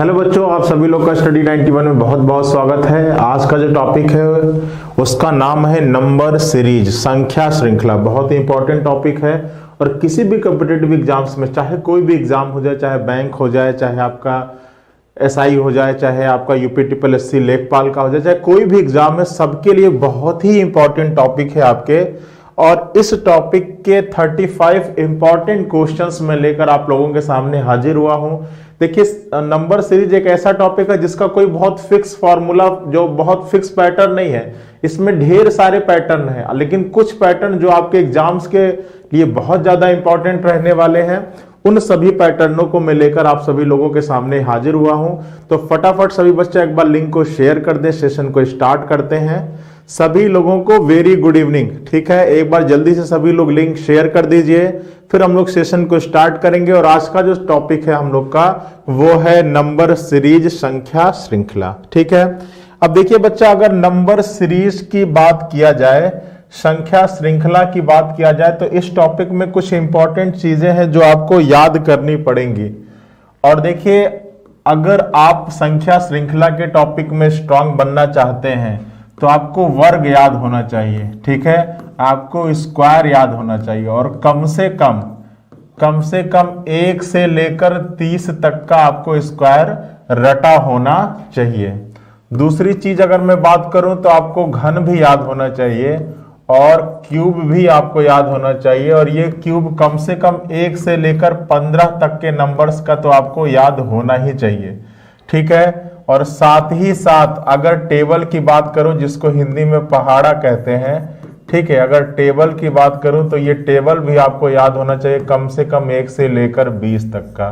Hello बच्चों, आप सभी लोग का स्टडी 91 में बहुत बहुत स्वागत है। आज का जो टॉपिक है उसका नाम है नंबर सीरीज, संख्या श्रृंखला। बहुत ही इंपॉर्टेंट टॉपिक है और किसी भी कॉम्पिटिटिव एग्जाम्स में, चाहे कोई भी एग्जाम हो जाए, चाहे बैंक हो जाए, चाहे आपका एसआई हो जाए, चाहे आपका यूपीटीपीएससी लेखपाल का हो जाए, चाहे कोई भी एग्जाम है, सबके लिए बहुत ही इंपॉर्टेंट टॉपिक है आपके। और इस टॉपिक के 35 इंपॉर्टेंट क्वेश्चंस में लेकर आप लोगों के सामने हाजिर हुआ हूं। देखिए, नंबर सीरीज एक ऐसा टॉपिक है जिसका कोई बहुत फिक्स फॉर्मूला, जो बहुत फिक्स पैटर्न नहीं है। इसमें ढेर सारे पैटर्न हैं, लेकिन कुछ पैटर्न जो आपके एग्जाम्स के लिए बहुत ज्यादा इंपॉर्टेंट रहने वाले हैं, उन सभी पैटर्नों को मैं लेकर आप सभी लोगों के सामने हाजिर हुआ हूं। तो फटाफट सभी बच्चे एक बार लिंक को शेयर कर दें, सेशन को स्टार्ट करते हैं। सभी लोगों को वेरी गुड इवनिंग। ठीक है, एक बार जल्दी से सभी लोग लिंक शेयर कर दीजिए, फिर हम लोग सेशन को स्टार्ट करेंगे। और आज का जो टॉपिक है हम लोग का, वो है नंबर सीरीज, संख्या श्रृंखला। ठीक है, अब देखिए बच्चा, अगर नंबर सीरीज की बात किया जाए, संख्या श्रृंखला की बात किया जाए, तो इस टॉपिक में कुछ इंपॉर्टेंट चीजें हैं जो आपको याद करनी पड़ेंगी। और देखिए, अगर आप संख्या श्रृंखला के टॉपिक में स्ट्रांग बनना चाहते हैं तो आपको वर्ग याद होना चाहिए। ठीक है, आपको स्क्वायर याद होना चाहिए, और कम से कम 1 से लेकर 30 तक का आपको स्क्वायर रटा होना चाहिए। दूसरी चीज अगर मैं बात करूं तो आपको घन भी याद होना चाहिए और क्यूब भी आपको याद होना चाहिए। और ये क्यूब कम से कम 1 से लेकर 15 तक के नंबर्स का तो आपको याद होना ही चाहिए। ठीक है, और साथ ही साथ अगर टेबल की बात करूं, जिसको हिंदी में पहाड़ा कहते हैं, ठीक है, अगर टेबल की बात करूं तो ये टेबल भी आपको याद होना चाहिए, कम से कम 1 से लेकर 20 तक का।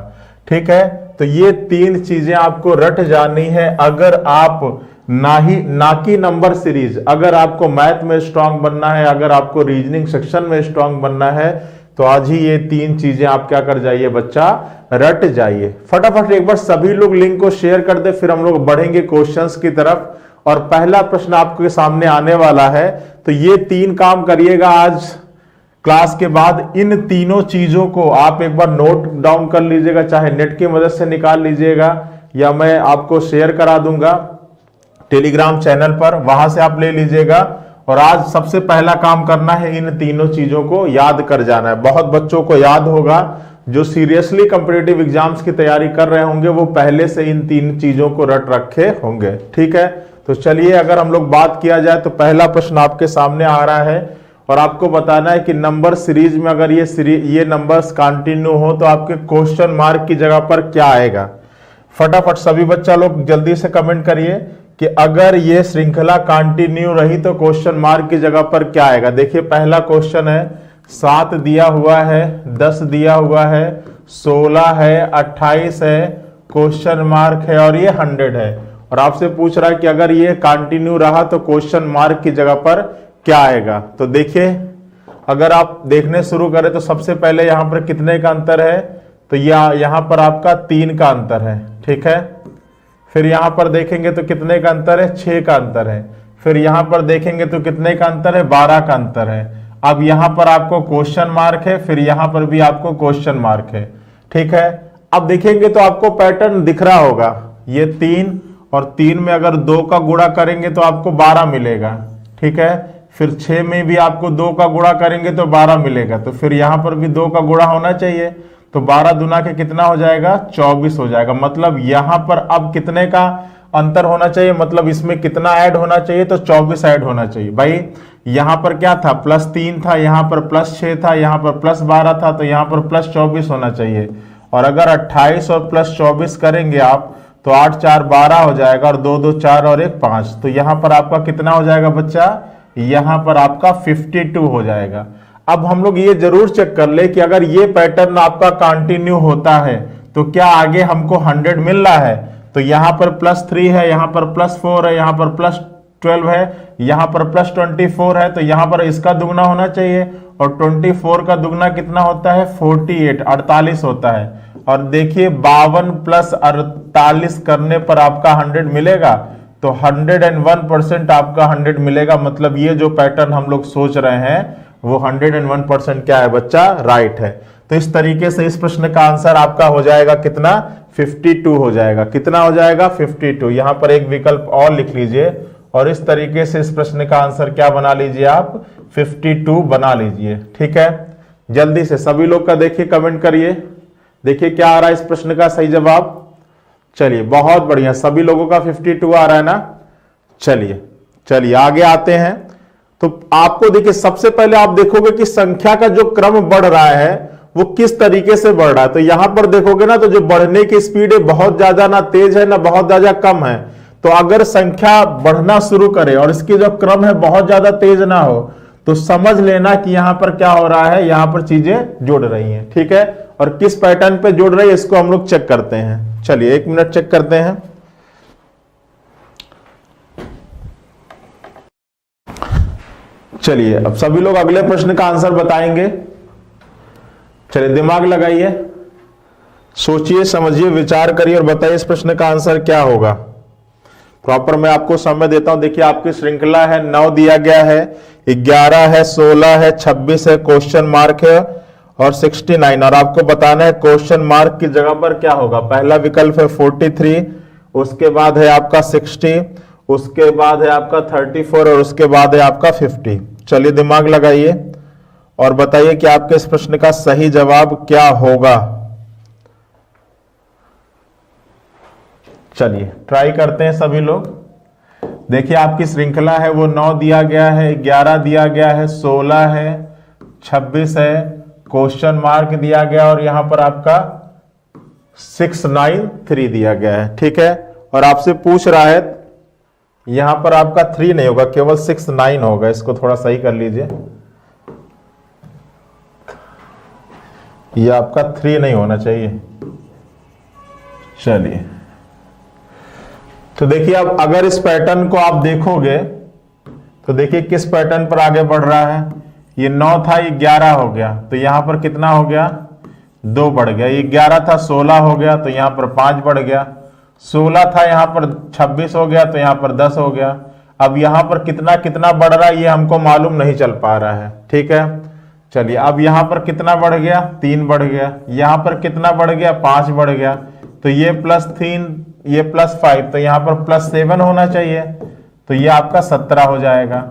ठीक है, तो ये 3 चीजें आपको रट जानी है अगर आप ना कि नंबर सीरीज, अगर आपको मैथ में स्ट्रांग बनना है, अगर आपको रीजनिंग सेक्शन में स्ट्रांग बनना है, तो आज ही ये 3 चीजें आप क्या कर जाइए बच्चा, रट जाइए। फटाफट एक बार सभी लोग लिंक को शेयर कर दे, फिर हम लोग बढ़ेंगे क्वेश्चंस की तरफ। और पहला प्रश्न आपके सामने आने वाला है, तो ये 3 काम करिएगा आज क्लास के बाद। इन तीनों चीजों को आप एक बार नोट डाउन कर लीजिएगा, चाहे नेट की मदद से निकाल लीजिएगा या मैं आपको शेयर करा दूंगा टेलीग्राम चैनल पर, वहां से आप ले लीजिएगा। और आज सबसे पहला काम करना है, इन तीनों चीजों को याद कर जाना है। बहुत बच्चों को याद होगा, जो सीरियसली कॉम्पिटिटिव एग्जाम्स की तैयारी कर रहे होंगे, वो पहले से इन 3 चीजों को रट रखे होंगे। ठीक है, तो चलिए अगर हम लोग बात किया जाए तो पहला प्रश्न आपके सामने आ रहा है और आपको बताना है कि नंबर सीरीज में अगर ये नंबर्स कंटिन्यू हो तो आपके क्वेश्चन मार्क की जगह पर क्या आएगा। फटाफट सभी बच्चा लोग जल्दी से कमेंट करिए कि अगर ये श्रृंखला कंटिन्यू रही तो क्वेश्चन मार्क की जगह पर क्या आएगा। देखिए, पहला क्वेश्चन है, 7 दिया हुआ है, 10 दिया हुआ है, 16 है, 28 है, क्वेश्चन मार्क है और ये 100 है। और आपसे पूछ रहा है कि अगर ये कंटिन्यू रहा तो क्वेश्चन मार्क की जगह पर क्या आएगा। तो देखिए, अगर आप देखने शुरू करें तो सबसे पहले यहां पर कितने का अंतर है, तो यहां पर आपका 3 का अंतर है। ठीक है, फिर यहां पर देखेंगे तो कितने का अंतर है, 6 का अंतर है। फिर यहां पर देखेंगे तो कितने का अंतर है, 12 का अंतर है। अब यहां पर आपको क्वेश्चन मार्क है, फिर यहां पर भी आपको क्वेश्चन मार्क है। ठीक है, अब देखेंगे तो आपको पैटर्न दिख रहा होगा, ये 3 और 3 में अगर 2 का गुणा करेंगे तो आपको 12 मिलेगा। ठीक है, फिर 6 में भी आपको 2 का गुणा करेंगे तो 12 मिलेगा। तो फिर यहां पर भी 2 का गुणा होना चाहिए, तो 12 दुना के कितना हो जाएगा, 24 हो जाएगा। मतलब यहां पर अब कितने का अंतर होना चाहिए, मतलब इसमें कितना ऐड होना चाहिए, तो 24 ऐड होना चाहिए। भाई यहां पर क्या था, +3 था, यहां पर +6 था, यहां पर +12 था, तो यहां पर +24 होना चाहिए। और अगर 28 और +24 करेंगे आप तो 8 4 12 हो जाएगा, और 2 2 4 और 1 5। तो यहां पर आपका कितना हो जाएगा बच्चा, यहां पर आपका 52 हो जाएगा। अब हम लोग ये जरूर चेक कर ले कि अगर ये पैटर्न आपका कंटिन्यू होता है तो क्या आगे हमको 100 मिल रहा है। तो यहां पर +3 है, यहां पर +4 है, यहां पर +12 है, यहां पर +24 है, तो यहां पर इसका दुगना होना चाहिए। और 24 का दुगना कितना होता है, 48 48 होता है। और देखिए 52 + 48 करने पर आपका 100 मिलेगा, तो 101% आपका 100 मिलेगा। मतलब ये जो पैटर्न हम लोग सोच रहे हैं वो 101% क्या है बच्चा, राइट है। तो इस तरीके से इस प्रश्न का आंसर आपका हो जाएगा कितना, 52 हो जाएगा। कितना हो जाएगा, 52। यहां पर एक विकल्प और लिख लीजिए और इस तरीके से इस प्रश्न का आंसर क्या बना लीजिए आप, 52 बना लीजिए। ठीक है, जल्दी से सभी लोग का देखिए, कमेंट करिए, देखिए क्या आ रहा है इस प्रश्न का सही जवाब। चलिए बहुत बढ़िया, सभी लोगों का 52 आ रहा है ना। चलिए चलिए आगे आते हैं। तो आपको देखिए, सबसे पहले आप देखोगे कि संख्या का जो क्रम बढ़ रहा है वो किस तरीके से बढ़ रहा है। तो यहां पर देखोगे ना, तो जो बढ़ने की स्पीड है बहुत ज्यादा ना तेज है ना बहुत ज्यादा कम है। तो अगर संख्या बढ़ना शुरू करे और इसकी जो क्रम है बहुत ज्यादा तेज ना हो, तो समझ लेना कि यहां पर क्या हो रहा है, यहां पर चीजें जुड़ रही हैं। ठीक है, और किस पैटर्न पे जुड़ रही है इसको हम लोग चेक करते हैं। चलिए 1 मिनट चेक करते हैं। चलिए अब सभी लोग अगले प्रश्न का आंसर बताएंगे। चलिए दिमाग लगाइए, सोचिए समझिए विचार करिए और बताइए इस प्रश्न का आंसर क्या होगा। प्रॉपर मैं आपको समय देता हूं। देखिए आपकी श्रृंखला है, 9 दिया गया है, 11 है, 16 है, 26 है, क्वेश्चन मार्क है और 69। और आपको बताना है क्वेश्चन मार्क की जगह पर क्या होगा। पहला विकल्प है 43, उसके बाद है आपका 60, उसके बाद है आपका 34 और उसके बाद है आपका 50। चलिए दिमाग लगाइए और बताइए कि आपके इस प्रश्न का सही जवाब क्या होगा। चलिए ट्राई करते हैं सभी लोग। देखिए आपकी श्रृंखला है वो 9 दिया गया है, 11 दिया गया है, 16 है, 26 है, क्वेश्चन मार्क दिया गया और यहां पर आपका 693 दिया गया है। ठीक है, और आपसे पूछ रहा है यहां पर आपका 3 नहीं होगा, केवल 69 होगा। इसको थोड़ा सही कर लीजिए, ये आपका 3 नहीं होना चाहिए। चलिए तो देखिए अब अगर इस पैटर्न को आप देखोगे तो देखिए किस पैटर्न पर आगे बढ़ रहा है। ये 9 था, ये 11 हो गया, तो यहां पर कितना हो गया, 2 बढ़ गया। ये 11 था, 16 हो गया, तो यहां पर 5 बढ़ गया। 16 था, यहां पर 26 हो गया, तो यहां पर 10 हो गया। अब यहां पर कितना कितना बढ़ रहा है ये हमको मालूम नहीं चल पा रहा है। ठीक है, चलिए अब यहां पर कितना बढ़ गया, 3 बढ़ गया। यहां पर कितना बढ़ गया, 5 बढ़ गया। तो ये +3, ये +5, तो यहां पर +7 होना चाहिए। तो ये आपका 17 हो जाएगा।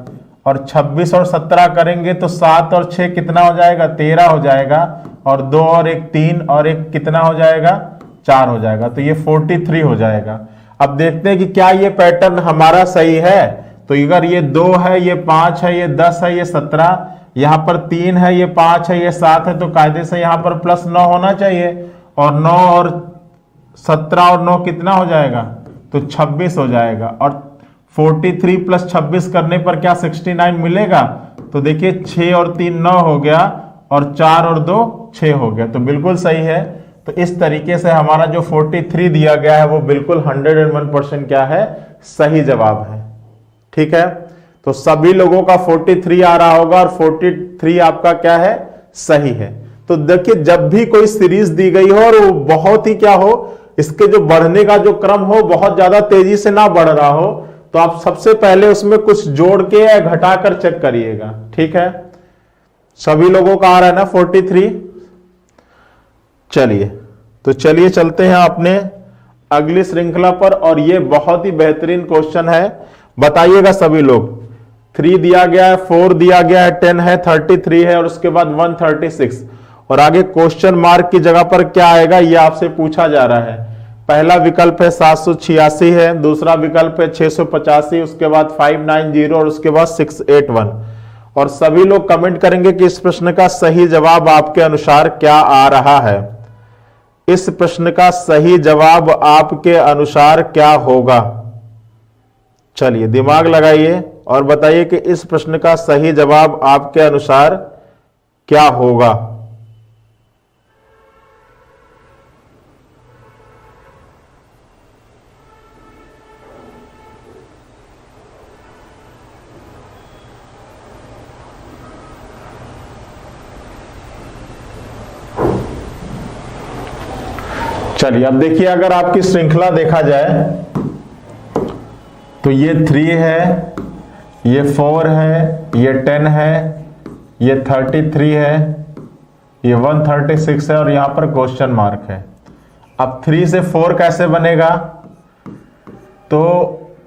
और 26 और 17 करेंगे तो 7 और 6 कितना हो जाएगा, 13 हो जाएगा। और 2 और 1 3 और 1 कितना हो जाएगा, 4 हो जाएगा। तो ये 43 हो जाएगा। अब देखते हैं कि क्या ये पैटर्न हमारा सही है। तो अगर ये 2 है, ये 5 है, ये 10 है, ये 17, यहां पर 3 है, ये 5 है, ये 7 है, तो कायदे से यहां पर +9 होना चाहिए। और 9 और 17 और 9 कितना हो जाएगा, तो 26 हो जाएगा। और 43 + 26 करने पर क्या 69 मिलेगा। तो देखिए 6 और 3 9 हो गया और 4 और 2 6 हो गया, तो बिल्कुल सही है। तो इस तरीके से हमारा जो 43 दिया गया है वो बिल्कुल 101% क्या है, सही जवाब है। ठीक है, तो सभी लोगों का 43 आ रहा होगा और 43 आपका क्या है, सही है। तो देखिए जब भी कोई सीरीज दी गई हो और वो बहुत ही क्या हो, इसके जो बढ़ने का जो क्रम हो बहुत ज्यादा तेजी से ना बढ़ रहा हो, तो आप सबसे पहले उसमें कुछ जोड़ के या घटाकर चेक करिएगा। ठीक है, सभी लोगों का आ रहा है ना 43। चलिए तो चलिए चलते हैं अपने अगली श्रृंखला पर। और ये बहुत ही बेहतरीन क्वेश्चन है, बताइएगा सभी लोग। 3 दिया गया है, 4 दिया गया है, 10 है, 33 है और उसके बाद 136 और आगे क्वेश्चन मार्क की जगह पर क्या आएगा ये आपसे पूछा जा रहा है। पहला विकल्प है 786 है, दूसरा विकल्प है 685, उसके बाद 590 और उसके बाद 681। और सभी लोग कमेंट करेंगे कि इस प्रश्न का सही जवाब आपके अनुसार क्या आ रहा है। इस प्रश्न का सही जवाब आपके अनुसार क्या होगा। चलिए दिमाग लगाइए और बताइए कि इस प्रश्न का सही जवाब आपके अनुसार क्या होगा। चलिए अब देखिए, अगर आपकी श्रृंखला देखा जाए तो ये 3 है, ये 4 है, ये 10 है, ये 33 है, ये 136 है और यहां पर क्वेश्चन मार्क है। अब 3 से 4 कैसे बनेगा, तो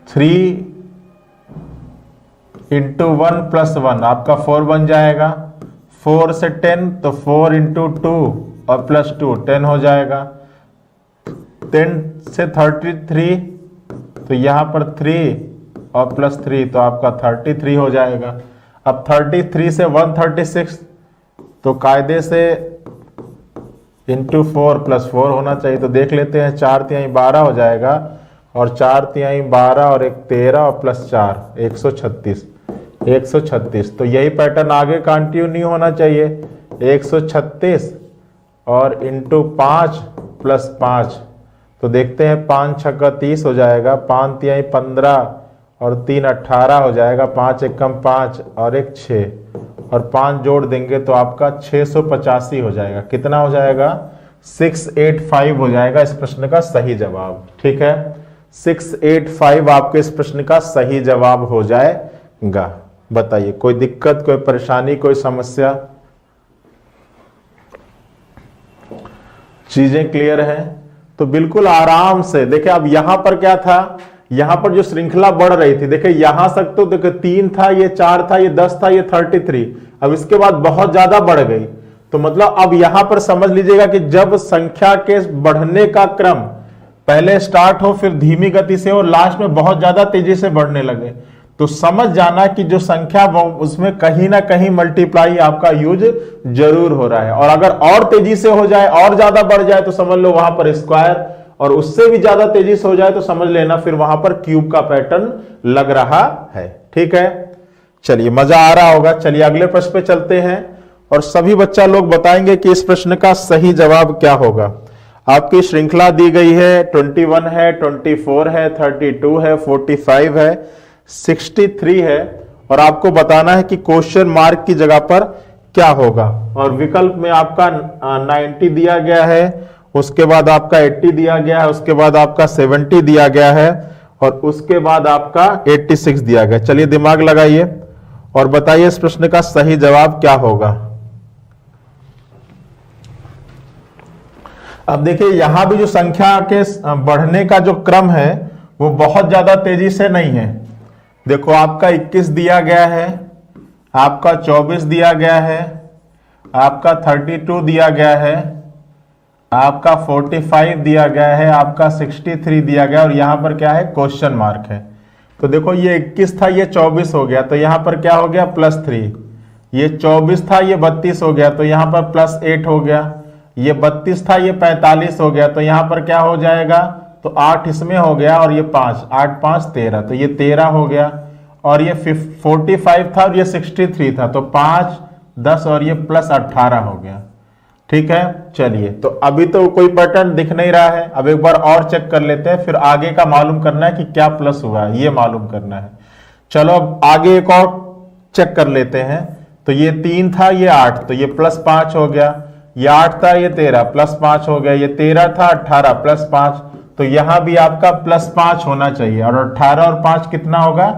3 इंटू 1 प्लस 1 आपका 4 बन जाएगा। 4 से 10 तो 4 इंटू 2 और प्लस 2 10 हो जाएगा। 10 से 33 तो यहाँ पर 3 और प्लस 3 तो आपका 33 हो जाएगा। अब 33 से 136 तो कायदे से इंटू 4 प्लस 4 होना चाहिए, तो देख लेते हैं। 4 तिहाई 12 हो जाएगा और 4 तिहाई 12 और 1 13 और प्लस 4 136 136। तो यही पैटर्न आगे कंटिन्यू होना चाहिए। 136 और इंटू 5 प्लस 5 तो देखते हैं 5 छक्का 30 हो जाएगा। 5 तिहाई 15 और 3 18 हो जाएगा। 5 एकम 5 और 1 6 और 5 जोड़ देंगे तो आपका 685 हो जाएगा। कितना हो जाएगा, 685 हो जाएगा इस प्रश्न का सही जवाब। ठीक है, 685 आपके इस प्रश्न का सही जवाब हो जाएगा। बताइए कोई दिक्कत, कोई परेशानी, कोई समस्या? चीजें क्लियर है? तो बिल्कुल आराम से देखिए। अब यहां पर क्या था, यहां पर जो श्रृंखला बढ़ रही थी, देखिए यहां तक तो देखिए 3 था, ये 4 था, ये 10 था, ये 33। अब इसके बाद बहुत ज्यादा बढ़ गई। तो मतलब अब यहां पर समझ लीजिएगा कि जब संख्या के बढ़ने का क्रम पहले स्टार्ट हो, फिर धीमी गति से और लास्ट में बहुत ज्यादा तेजी से बढ़ने लगे, तो समझ जाना कि जो संख्या उसमें कहीं ना कहीं मल्टीप्लाई आपका यूज जरूर हो रहा है। और अगर और तेजी से हो जाए, और ज्यादा बढ़ जाए, तो समझ लो वहां पर स्क्वायर, और उससे भी ज्यादा तेजी से हो जाए तो समझ लेना फिर वहां पर क्यूब का पैटर्न लग रहा है। ठीक है, चलिए मजा आ रहा होगा। चलिए अगले प्रश्न पे चलते हैं और सभी बच्चा लोग बताएंगे कि इस प्रश्न का सही जवाब क्या होगा। आपकी श्रृंखला दी गई है, 21 है, 24 है, 32 है, 45 है, 63 है, और आपको बताना है कि क्वेश्चन मार्क की जगह पर क्या होगा। और विकल्प में आपका 90 दिया गया है, उसके बाद आपका 80 दिया गया है, उसके बाद आपका 70 दिया गया है, और उसके बाद आपका 86 दिया गया। चलिए दिमाग लगाइए और बताइए इस प्रश्न का सही जवाब क्या होगा। अब देखिए यहां भी जो संख्या के बढ़ने का जो क्रम है वो बहुत ज्यादा तेजी से नहीं है। देखो आपका 21 दिया गया है, आपका 24 दिया गया है, आपका 32 दिया गया है, आपका 45 दिया गया है, आपका 63 दिया गया, और यहां पर क्या है, क्वेश्चन मार्क है। तो देखो ये 21 था, ये 24 हो गया, तो यहां पर क्या हो गया, +3। ये 24 था, ये 32 हो गया, तो यहां पर +8 हो गया। ये 32 था, ये 45 हो गया, तो यहां पर क्या हो जाएगा, तो 8 इसमें हो गया, और ये 5, 8 5 13, तो ये 13 हो गया। और ये 45 था और ये 63 था, तो 5 10 और ये +18 हो गया। ठीक है, चलिए तो अभी तो कोई पैटर्न दिख नहीं रहा है। अब एक बार और चेक कर लेते हैं, फिर आगे का मालूम करना है कि क्या प्लस हुआ है, ये मालूम करना है। चलो अब आगे एक और चेक कर लेते हैं। तो ये 3 था, ये 8, तो ये +5 हो गया। ये 8 था, ये 13, +5 हो गया। ये 13 था, 18 +5, तो यहां भी आपका +5 होना चाहिए। और 18 और 5 कितना होगा,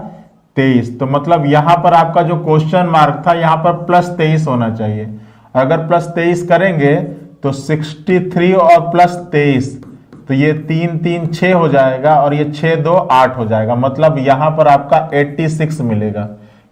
23। तो मतलब यहां पर आपका जो क्वेश्चन मार्क था, यहां पर +23 होना चाहिए। अगर +23 करेंगे तो 63 और +23, तो ये 3 3 6 हो जाएगा, और ये 6 2 8 हो जाएगा। मतलब यहां पर आपका 86 मिलेगा।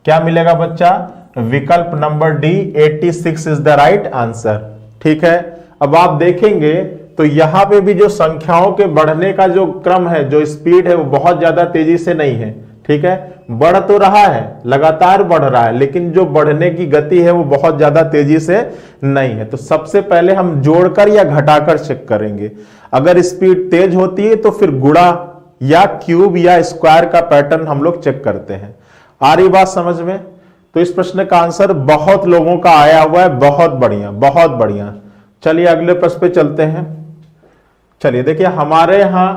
क्या मिलेगा बच्चा, विकल्प number D 86 is the right answer. ठीक है, अब आप देखेंगे तो यहां पे भी जो संख्याओं के बढ़ने का जो क्रम है, जो स्पीड है, वो बहुत ज्यादा तेजी से नहीं है। ठीक है, बढ़ तो रहा है, लगातार बढ़ रहा है, लेकिन जो बढ़ने की गति है वो बहुत ज्यादा तेजी से नहीं है। तो सबसे पहले हम जोड़कर या घटाकर चेक करेंगे। अगर स्पीड तेज होती है तो फिर गुणा या क्यूब या स्क्वायर का पैटर्न हम लोग चेक करते हैं। आ रही बात समझ में? तो इस प्रश्न का आंसर बहुत लोगों का आया हुआ है। बहुत बढ़िया, बहुत बढ़िया। चलिए अगले प्रश्न पे चलते हैं। चलिए देखिए, हमारे यहां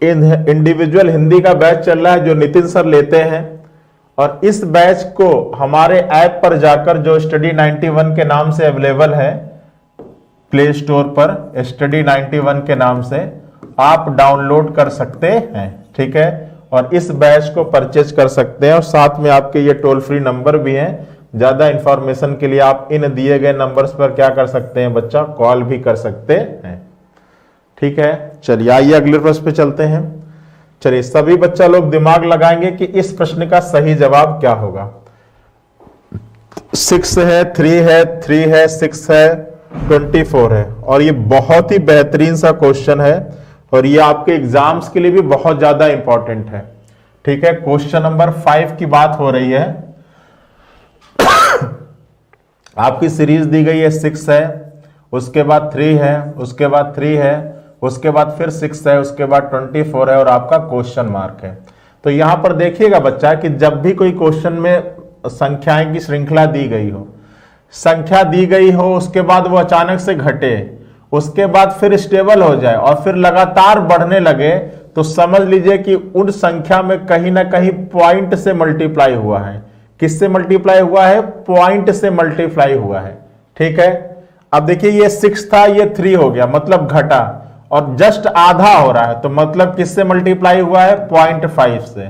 इंडिविजुअल हिंदी का बैच चल रहा है जो नितिन सर लेते हैं, और इस बैच को हमारे ऐप पर जाकर, जो स्टडी 91 के नाम से अवेलेबल है प्ले स्टोर पर, स्टडी 91 के नाम से आप डाउनलोड कर सकते हैं। ठीक है, और इस बैच को परचेज कर सकते हैं, और साथ में आपके ये टोल फ्री नंबर भी है ज्यादा इंफॉर्मेशन के लिए आप इन दिए गए नंबर्स पर क्या कर सकते हैं बच्चा, कॉल भी कर सकते हैं। ठीक है, चलिए आइए अगले प्रश्न पे चलते हैं। चलिए सभी बच्चा लोग दिमाग लगाएंगे कि इस प्रश्न का सही जवाब क्या होगा। 6 है, 3 है, 3 है, 6 है, 24 है, और ये बहुत ही बेहतरीन सा क्वेश्चन है और ये आपके एग्जाम्स के लिए भी बहुत ज्यादा इंपॉर्टेंट है। ठीक है, क्वेश्चन नंबर 5 की बात हो रही है। आपकी सीरीज दी गई है 6 है, उसके बाद 3 है, उसके बाद 3 है, उसके बाद फिर 6 है, उसके बाद 24 है और आपका क्वेश्चन मार्क है। तो यहां पर देखिएगा बच्चा कि जब भी कोई क्वेश्चन में संख्याएं की श्रृंखला दी गई हो, संख्या दी गई हो, उसके बाद वो अचानक से घटे, उसके बाद फिर स्टेबल हो जाए और फिर लगातार बढ़ने लगे, तो समझ लीजिए कि उन संख्या में कहीं ना कहीं पॉइंट से मल्टीप्लाई हुआ है। किससे मल्टीप्लाई हुआ है? पॉइंट से मल्टीप्लाई हुआ है। ठीक है, अब देखिए ये 6 था, ये 3 हो गया, मतलब घटा, और जस्ट आधा हो रहा है, तो मतलब किससे मल्टीप्लाई हुआ है? 0.5 से।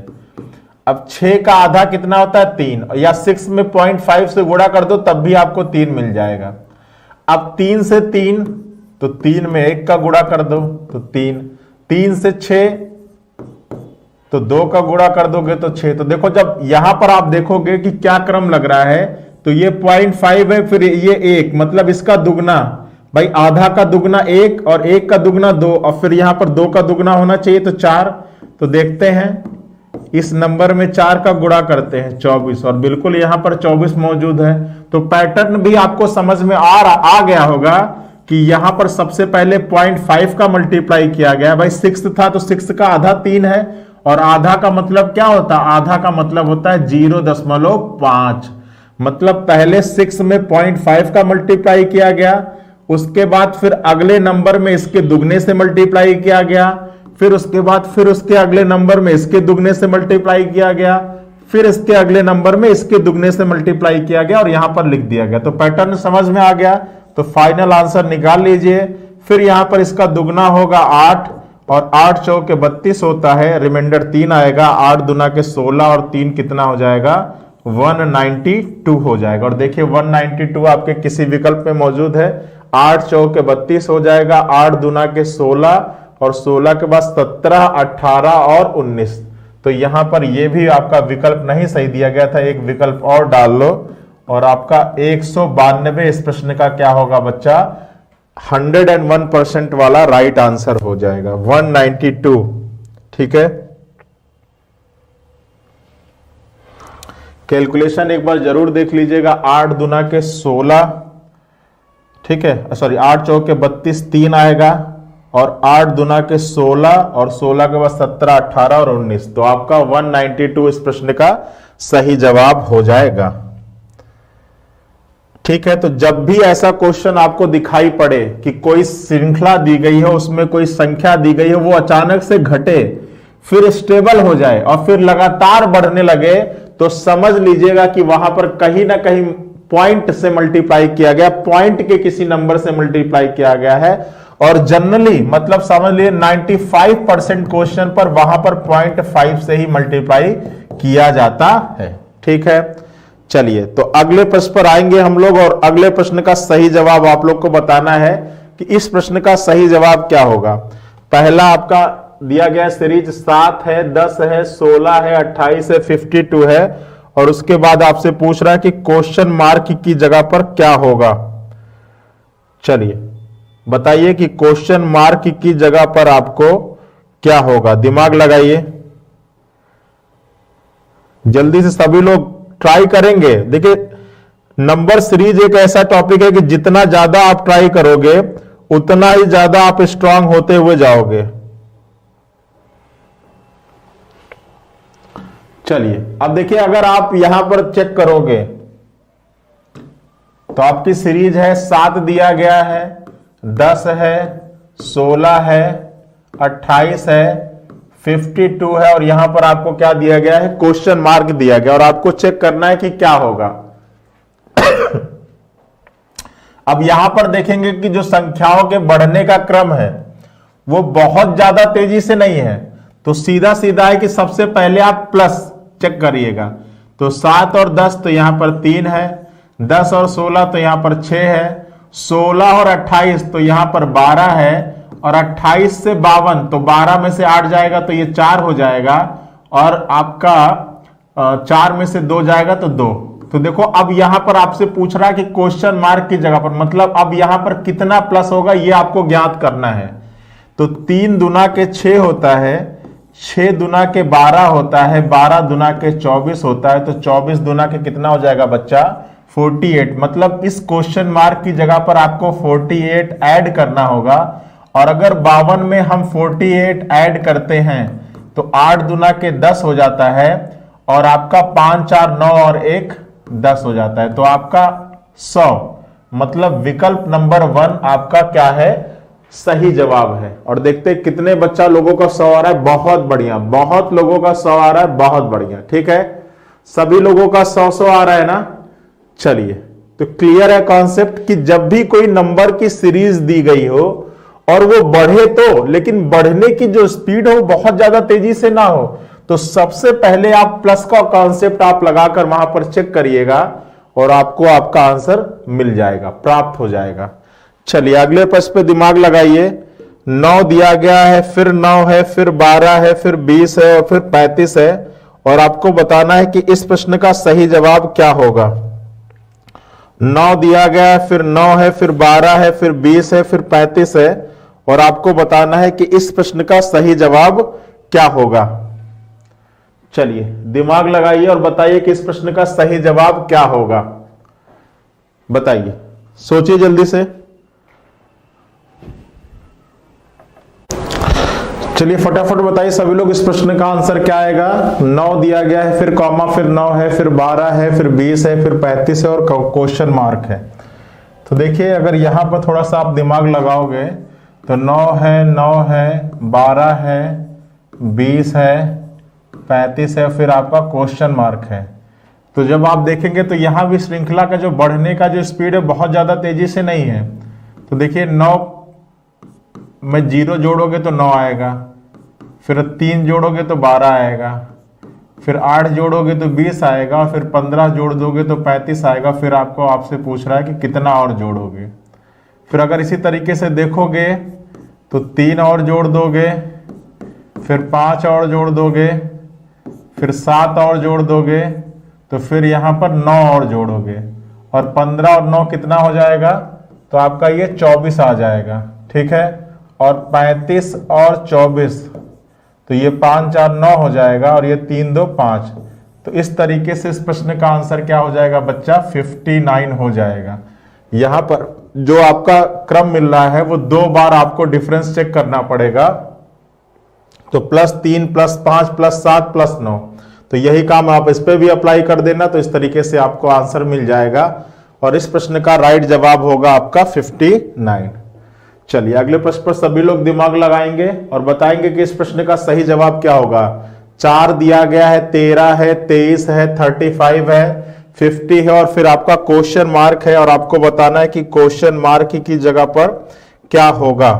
अब 6 का आधा कितना होता है? 3, या 6 में 0.5 से गुणा कर दो तब भी आपको 3 मिल जाएगा। अब 3 से 3, तो 3 में 1 का गुणा कर दो तो 3, 3 से 6, तो 2 का गुणा कर दोगे तो 6। तो देखो जब यहां पर आप देखोगे कि क्या क्रम लग रहा है, तो ये 0.5 है, फिर ये 1, मतलब इसका दुगना, भाई आधा का दुगना 1 और 1 का दुगना 2, और फिर यहां पर 2 का दुगना होना चाहिए तो 4। तो देखते हैं इस नंबर में 4 का गुणा करते हैं 24, और बिल्कुल यहां पर 24 मौजूद है। तो पैटर्न भी आपको समझ में आ गया होगा कि यहां पर सबसे पहले 0.5 का मल्टीप्लाई किया गया। भाई 6 था तो 6 का आधा 3 है, और आधा का मतलब क्या होता है? आधा का मतलब होता है 0.5। मतलब पहले 6 में 0.5 का मल्टीप्लाई किया गया, उसके बाद फिर अगले नंबर में इसके दुगने से मल्टीप्लाई किया गया, फिर उसके बाद फिर उसके अगले नंबर में इसके दुगने से मल्टीप्लाई किया गया, फिर इसके अगले नंबर में इसके दुगने से मल्टीप्लाई किया गया और यहां पर लिख दिया गया। तो पैटर्न समझ में आ गया। तो फाइनल आंसर निकाल लीजिए। फिर यहां पर इसका दुगना होगा 8, और 8 चौके 32 होता है, रिमाइंडर 3 आएगा, 8 दूना के 16 और 3 कितना हो जाएगा? 192 हो जाएगा। और देखिए 192 आपके किसी विकल्प में मौजूद है। 8 चौके 32 हो जाएगा, 8 दूना के 16 और 16 के बाद 17, 18 और 19। तो यहां पर यह भी आपका विकल्प नहीं सही दिया गया था, एक विकल्प और डाल लो और आपका 192 इस प्रश्न का क्या होगा बच्चा? 101% वाला राइट आंसर हो जाएगा, 192। ठीक है, कैलकुलेशन एक बार जरूर देख लीजिएगा। 8 दूना के 16, ठीक है, सॉरी 8 चौके 32 3 आएगा, और 8 दूना के 16 और 16 के बाद 17, 18 और 19। तो आपका 192 इस प्रश्न का सही जवाब हो जाएगा। ठीक है, तो जब भी ऐसा क्वेश्चन आपको दिखाई पड़े कि कोई श्रृंखला दी गई है, उसमें कोई संख्या दी गई है, वो अचानक से घटे, फिर स्टेबल हो जाए और फिर लगातार बढ़ने लगे, तो समझ लीजिएगा कि वहां पर कहीं ना कहीं पॉइंट से मल्टीप्लाई किया गया, पॉइंट के किसी नंबर से मल्टीप्लाई किया गया है। और जनरली मतलब समझ लिए 95% क्वेश्चन पर वहां पर 0.5 से ही मल्टीप्लाई किया जाता है। ठीक है, चलिए तो अगले प्रश्न पर आएंगे हम लोग, और अगले प्रश्न का सही जवाब आप लोग को बताना है कि इस प्रश्न का सही जवाब क्या होगा। पहला आपका दिया गया सीरीज 7 है, 10 है, 16 है, 28 है, 52 है, और उसके बाद आपसे पूछ रहा है कि क्वेश्चन मार्क की जगह पर क्या होगा। चलिए बताइए कि क्वेश्चन मार्क की जगह पर आपको क्या होगा, दिमाग लगाइए, जल्दी से सभी लोग ट्राई करेंगे। देखिए नंबर सीरीज एक ऐसा टॉपिक है कि जितना ज्यादा आप ट्राई करोगे उतना ही ज्यादा आप स्ट्रांग होते हुए जाओगे। चलिए अब देखिए, अगर आप यहां पर चेक करोगे तो आपकी सीरीज है 7 दिया गया है, 10 है, 16 है, 28 है, 52 है, और यहां पर आपको क्या दिया गया है? क्वेश्चन मार्क दिया गया, और आपको चेक करना है कि क्या होगा। अब यहां पर देखेंगे कि जो संख्याओं के बढ़ने का क्रम है वो बहुत ज्यादा तेजी से नहीं है, तो सीधा सीधा है कि सबसे पहले आप प्लस चेक करिएगा। तो 7 और 10 तो यहां पर 3 है, 10 और 16 तो यहां पर 6 है, 16 और 28 तो यहां पर 12 है, और 28 से 52 तो 12 में से 8 जाएगा तो ये 4 हो जाएगा, और आपका 4 में से 2 जाएगा तो 2। तो देखो अब यहां पर आपसे पूछ रहा है कि क्वेश्चन मार्क की जगह पर, मतलब अब यहां पर कितना प्लस होगा ये आपको ज्ञात करना है। तो 3 दुना के 6 होता है, 6 दुना के 12 होता है, 12 दुना के 24 होता है, तो 24 दुना के कितना हो जाएगा बच्चा 48। मतलब इस क्वेश्चन मार्क की जगह पर आपको 48 ऐड करना होगा, और अगर 52 में हम 48 ऐड करते हैं तो 8 दुना के 10 हो जाता है, और आपका 5 4 9 और 1 10 हो जाता है, तो आपका 100, मतलब विकल्प नंबर 1 आपका क्या है, सही जवाब है। और देखते हैं कितने बच्चा लोगों का 100 आ रहा है, बहुत बढ़िया, बहुत लोगों का 100 आ रहा है, बहुत बढ़िया, ठीक है, सभी लोगों का 100 आ रहा है ना। चलिए, तो क्लियर है कॉन्सेप्ट कि जब भी कोई नंबर की सीरीज दी गई हो और वो बढ़े तो, लेकिन बढ़ने की जो स्पीड हो बहुत ज्यादा तेजी से ना हो, तो सबसे पहले आप प्लस का कॉन्सेप्ट आप लगाकर वहां पर चेक करिएगा और आपको आपका आंसर मिल जाएगा, प्राप्त हो जाएगा। चलिए अगले प्रश्न पे दिमाग लगाइए। 9 दिया गया है, फिर 9 है, फिर 12 है, फिर 20 है, और फिर 35 है, और आपको बताना है कि इस प्रश्न का सही जवाब क्या होगा। 9 दिया गया है, फिर 9 है, फिर 12 है, फिर 20 है, फिर 35 है, और आपको बताना है कि इस प्रश्न का सही जवाब क्या होगा। चलिए दिमाग लगाइए और बताइए कि इस प्रश्न का सही जवाब क्या होगा, बताइए, सोचिए जल्दी से। चलिए फटाफट बताइए सभी लोग, इस प्रश्न का आंसर क्या आएगा। 9 दिया गया है, फिर कॉमा, फिर 9 है, फिर 12 है, फिर 20 है, फिर 35 है, और क्वेश्चन मार्क है। तो देखिए अगर यहां पर थोड़ा सा आप दिमाग लगाओगे तो 9 है, 9 है, 12 है, 20 है, 35 है, फिर आपका क्वेश्चन मार्क है। तो जब आप देखेंगे तो यहां भी श्रृंखला का जो बढ़ने का जो स्पीड है बहुत ज्यादा तेजी से नहीं है। तो देखिए 9 में 0 जोड़ोगे तो 9 आएगा, फिर 3 जोड़ोगे तो 12 आएगा, फिर 8 जोड़ोगे तो 20 आएगा, और फिर 15 जोड़ दोगे तो 35 आएगा। फिर आपको आपसे पूछ रहा है कि कितना और जोड़ोगे। फिर अगर इसी तरीके से देखोगे तो 3 और जोड़ दोगे, फिर 5 और जोड़ दोगे, फिर 7 और जोड़ दोगे, तो फिर यहां पर 9 और जोड़ोगे, और 15 और 9 कितना हो जाएगा, तो आपका ये 24 आ जाएगा, ठीक है। और 35 और 24 तो ये 5 4 9 हो जाएगा, और ये 3 2 5। तो इस तरीके से इस प्रश्न का आंसर क्या हो जाएगा बच्चा, 59 हो जाएगा। यहां पर जो आपका क्रम मिल रहा है वो 2 बार आपको डिफरेंस चेक करना पड़ेगा। तो +3 +5 +7 +9, तो यही काम आप इस पे भी अप्लाई कर देना, तो इस तरीके से आपको आंसर मिल जाएगा, और इस प्रश्न का राइट जवाब होगा आपका 59। चलिए अगले प्रश्न पर सभी लोग दिमाग लगाएंगे और बताएंगे कि इस प्रश्न का सही जवाब क्या होगा। 4 दिया गया है, 13 है, 23 है, 35 है, 50 है, और फिर आपका क्वेश्चन मार्क है, और आपको बताना है कि क्वेश्चन मार्क की जगह पर क्या होगा।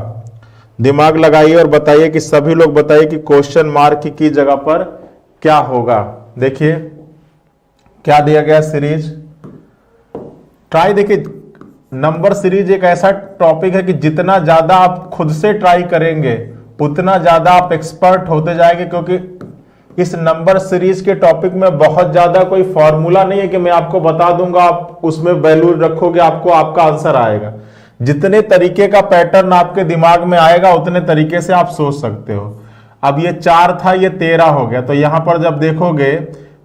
दिमाग लगाइए और बताइए कि सभी लोग बताइए कि क्वेश्चन मार्क की जगह पर क्या होगा। देखिए क्या दिया गया सीरीज, ट्राई, देखिए नंबर सीरीज एक ऐसा टॉपिक है कि जितना ज्यादा आप खुद से ट्राई करेंगे उतना ज्यादा आप एक्सपर्ट होते जाएंगे, क्योंकि इस नंबर सीरीज के टॉपिक में बहुत ज्यादा कोई फॉर्मूला नहीं है कि मैं आपको बता दूंगा, आप उसमें वैल्यू रखोगे आपको आपका आंसर आएगा। जितने तरीके का पैटर्न आपके दिमाग में आएगा उतने तरीके से आप सोच सकते हो। अब ये 4 था, ये 13 हो गया, तो यहां पर जब देखोगे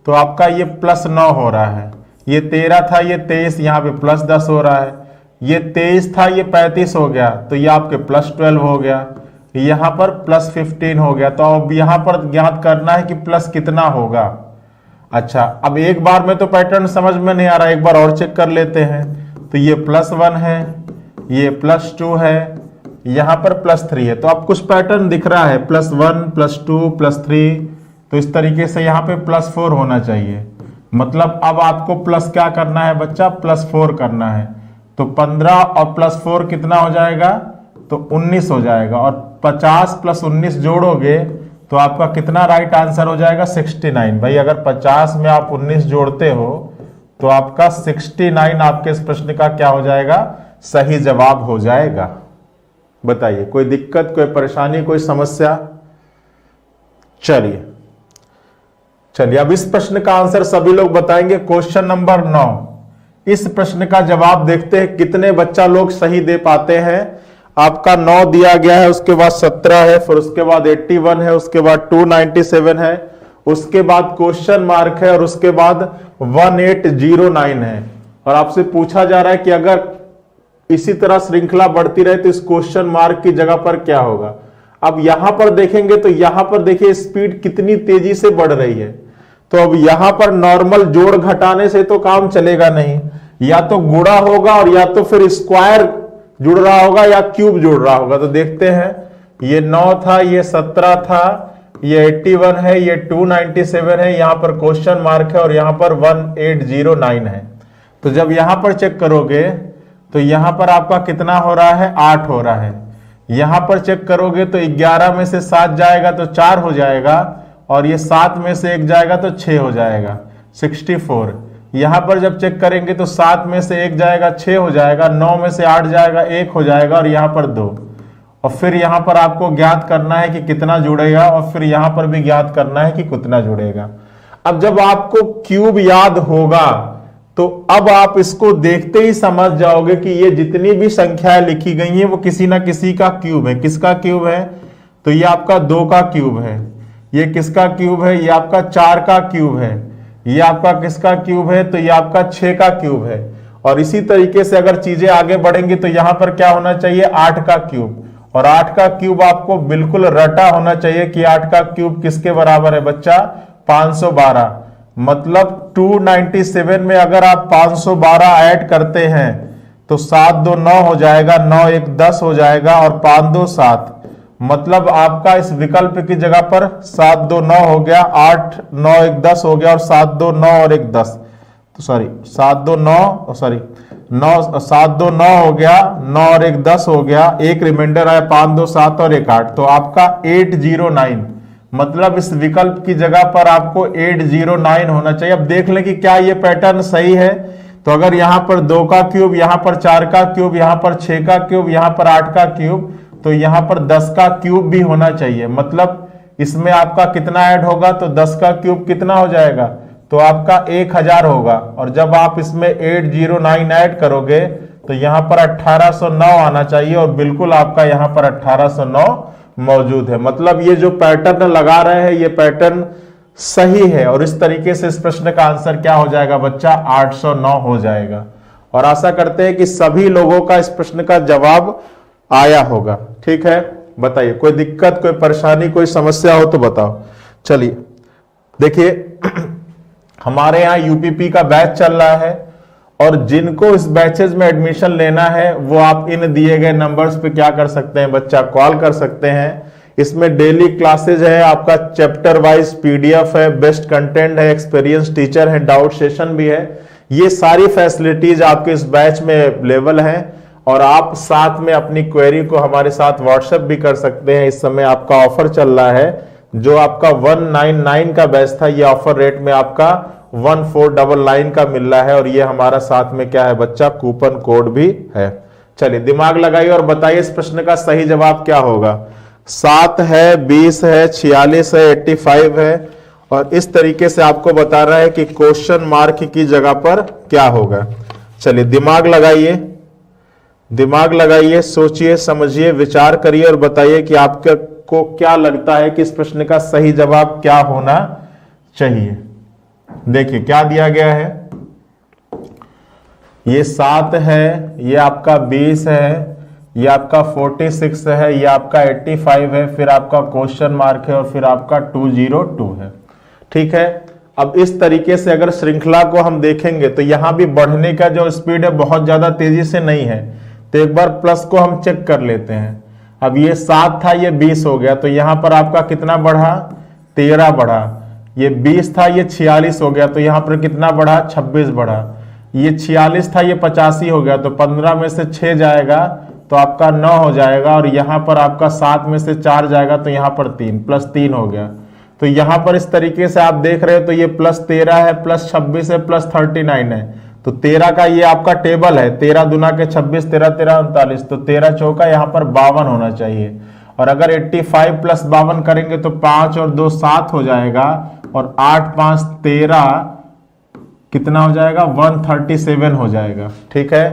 तो आपका ये +9 हो रहा है, ये 13 था, ये 23, यहाँ पे +10 हो रहा है, ये 23 था, ये 35 हो गया, तो ये आपके +12 हो गया, यहां पर +15 हो गया। तो अब यहां पर ज्ञात करना है कि प्लस कितना होगा। अच्छा, अब एक बार में तो पैटर्न समझ में नहीं आ रहा, एक बार और चेक कर लेते हैं। तो ये +1 है, ये +2 है, यहां पर +3 है, तो अब कुछ पैटर्न दिख रहा है, +1 +2 +3, तो इस तरीके से यहाँ पे +4 होना चाहिए। मतलब अब आपको प्लस क्या करना है बच्चा, +4 करना है। तो 15 और +4 कितना हो जाएगा, तो 19 हो जाएगा, और 50 + 19 जोड़ोगे तो आपका कितना राइट आंसर हो जाएगा 69। भाई अगर 50 में आप 19 जोड़ते हो तो आपका 69 आपके इस प्रश्न का क्या हो जाएगा, सही जवाब हो जाएगा। बताइए कोई दिक्कत, कोई परेशानी, कोई समस्या? चलिए अब इस प्रश्न का आंसर सभी लोग बताएंगे। क्वेश्चन नंबर 9, इस प्रश्न का जवाब देखते हैं कितने बच्चा लोग सही दे पाते हैं। आपका 9 दिया गया है, उसके बाद 17 है, फिर उसके बाद 81 है, उसके बाद 297 है, उसके बाद क्वेश्चन मार्क है और उसके बाद 1809 है। और आपसे पूछा जा रहा है कि अगर इसी तरह श्रृंखला बढ़ती रहे तो इस क्वेश्चन मार्क की जगह पर क्या होगा। अब यहां पर देखेंगे तो यहां पर देखिए स्पीड कितनी तेजी से बढ़ रही है। तो अब यहां पर नॉर्मल जोड़ घटाने से तो काम चलेगा नहीं, या तो गुणा होगा और या तो फिर स्क्वायर जुड़ रहा होगा या क्यूब जुड़ रहा होगा। तो देखते हैं, ये 9 था, ये 17 था, ये 81 है, ये 297 है, यहां पर क्वेश्चन मार्क है और यहां पर 1809 है। तो जब यहां पर चेक करोगे तो यहां पर आपका कितना हो रहा है, 8 हो रहा है। यहां पर चेक करोगे तो 11 में से 7 जाएगा तो 4 हो जाएगा, और ये 7 में से 1 जाएगा तो 6 हो जाएगा, 64। यहां पर जब चेक करेंगे तो 7 में से 1 जाएगा 6 हो जाएगा, 9 में से 8 जाएगा 1 हो जाएगा, और यहां पर 2। और फिर यहां पर आपको ज्ञात करना है कि कितना जुड़ेगा, और फिर यहां पर भी ज्ञात करना है कि कितना जुड़ेगा। अब जब आपको क्यूब याद होगा तो अब आप इसको देखते ही समझ जाओगे कि ये जितनी भी संख्याएं लिखी गई हैं वो किसी ना किसी का क्यूब है। किसका क्यूब है? तो ये आपका 2 का क्यूब है। ये किसका क्यूब है? ये आपका 4 का क्यूब है। ये आपका किसका क्यूब है? तो ये आपका 6 का क्यूब है। और इसी तरीके से अगर चीजें आगे बढ़ेंगी तो यहां पर क्या होना चाहिए, 8 का क्यूब। और 8 का क्यूब आपको बिल्कुल रटा होना चाहिए कि 8 का क्यूब किसके बराबर है बच्चा, 512। मतलब 297 में अगर आप 512 ऐड करते हैं तो 7 2 9 हो जाएगा, 9 1 10 हो जाएगा, और 5 2 7। मतलब आपका इस विकल्प की जगह पर 7 2 9 हो गया, 8 9 1 10 हो गया, और 7 2 9 और 1 10, तो सॉरी 7 2 9 सॉरी 9 7 2 9 हो गया, 9 और 1 10 हो गया, एक रिमाइंडर आया 5 2 7 और 1 8। तो आपका 809, मतलब इस विकल्प की जगह पर आपको 809 होना चाहिए। अब देख लें कि क्या ये पैटर्न सही है। तो अगर यहां पर 2 का क्यूब, यहां पर 4 का क्यूब, यहां पर 6 का क्यूब, यहां पर 8 का क्यूब, तो यहां पर 10 का क्यूब भी होना चाहिए। मतलब इसमें आपका कितना ऐड होगा, तो 10 का क्यूब कितना हो जाएगा, तो आपका 1000 होगा। और जब आप इसमें 809 ऐड करोगे तो यहां पर 1809 आना चाहिए, और बिल्कुल आपका यहां पर 1809 मौजूद है। मतलब ये जो पैटर्न लगा रहे हैं ये पैटर्न सही है, और इस तरीके से इस प्रश्न का आंसर क्या हो जाएगा बच्चा, 809 हो जाएगा। और आशा करते हैं कि सभी लोगों का इस प्रश्न का जवाब आया होगा। ठीक है, बताइए कोई दिक्कत, कोई परेशानी, कोई समस्या हो तो बताओ। चलिए देखिए हमारे यहाँ यूपीपी का बैच चल रहा है, और जिनको इस बैचेज में एडमिशन लेना है वो आप इन दिए गए नंबर्स पे क्या कर सकते हैं बच्चा, कॉल कर सकते हैं। इसमें डेली क्लासेज है, आपका चैप्टर वाइज पीडीएफ है, बेस्ट कंटेंट है, एक्सपीरियंस टीचर है, डाउट सेशन भी है। ये सारी फैसिलिटीज आपके इस बैच में अवेलेबल है, और आप साथ में अपनी क्वेरी को हमारे साथ व्हाट्सएप भी कर सकते हैं। इस समय आपका ऑफर चल रहा है, जो आपका 199 का बैच था, ये ऑफर रेट में आपका 1499 का मिल रहा है, और ये हमारा साथ में क्या है बच्चा, कूपन कोड भी है। चलिए दिमाग लगाइए और बताइए इस प्रश्न का सही जवाब क्या होगा। 7 है, 20 है, 46 है, 85 है, और इस तरीके से आपको बता रहा है कि क्वेश्चन मार्क की जगह पर क्या होगा। चलिए दिमाग लगाइए, सोचिए, समझिए, विचार करिए और बताइए कि आपको क्या लगता है कि इस प्रश्न का सही जवाब क्या होना चाहिए। देखिए क्या दिया गया है, ये 7 है, ये आपका 20 है, ये आपका 46 है, ये आपका 85 है, फिर आपका क्वेश्चन मार्क है, और फिर आपका 202 है। ठीक है, अब इस तरीके से अगर श्रृंखला को हम देखेंगे तो यहां भी बढ़ने का जो स्पीड है बहुत ज्यादा तेजी से नहीं है। तो एक बार प्लस को हम चेक कर लेते हैं। अब ये 7 था, ये 20 हो गया, तो यहां पर आपका कितना बढ़ा, 13 बढ़ा। ये 20 था, ये 46 हो गया, तो यहां पर कितना बढ़ा, 26 बढ़ा। ये 46 था, ये 85 हो गया, तो 15 में से 6 जाएगा, तो आपका 9 हो जाएगा, और यहां पर आपका 7 में से 4 जाएगा तो यहां पर 3 प्लस 3 हो गया। तो यहां पर इस तरीके से आप देख रहे हो तो ये +13 है, +26 है, +39 है। तो 13 का ये आपका टेबल है, 13 दूना के 26, 13 13 39, तो 13 चौका यहाँ पर 52 होना चाहिए। और अगर 85 + 52 करेंगे तो 5 और 2 7 हो जाएगा, और 8 5 13 कितना हो जाएगा, 137 हो जाएगा। ठीक है,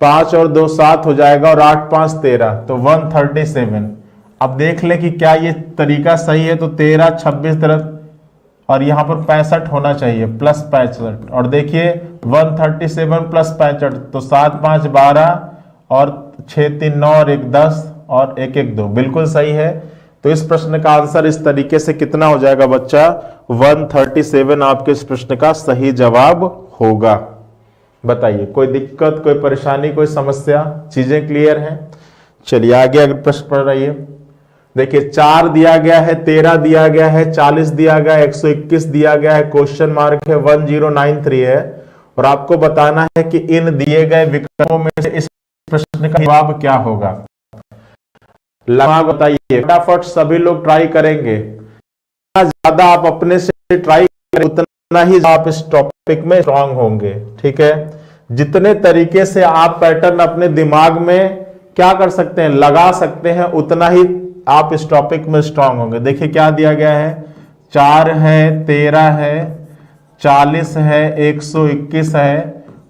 5 और 2 7 हो जाएगा, और 8 5 13, तो 137। अब देख ले कि क्या ये तरीका सही है। तो 13 26 13 और यहाँ पर 65 होना चाहिए, +65। और देखिए 137 + 65, तो 7 5 12 और 6 3 9 और 1 10 और 1 1 2, बिल्कुल सही है। तो इस प्रश्न का आंसर इस तरीके से कितना हो जाएगा बच्चा, 137 आपके इस प्रश्न का सही जवाब होगा। बताइए कोई दिक्कत, कोई परेशानी, कोई समस्या, चीजें क्लियर हैं? चलिए आगे अगर प्रश्न पढ़ रही है। देखिए 4 दिया गया है, 13 दिया गया है, 40 दिया गया है, 121 दिया गया है, क्वेश्चन मार्क है, 1093 है, और आपको बताना है कि इन दिए गए विकल्पों में से इस प्रश्न का जवाब क्या होगा। बताइए फटाफट, सभी लोग ट्राई करेंगे। जितना ज्यादा आप अपने से ट्राई करें उतना ही आप इस टॉपिक में स्ट्रांग होंगे। ठीक है, जितने तरीके से आप पैटर्न अपने दिमाग में क्या कर सकते हैं, लगा सकते हैं, उतना ही आप इस टॉपिक में स्ट्रांग होंगे। देखिए क्या दिया गया है, 4 है, 13 है, 40 है, 121 है,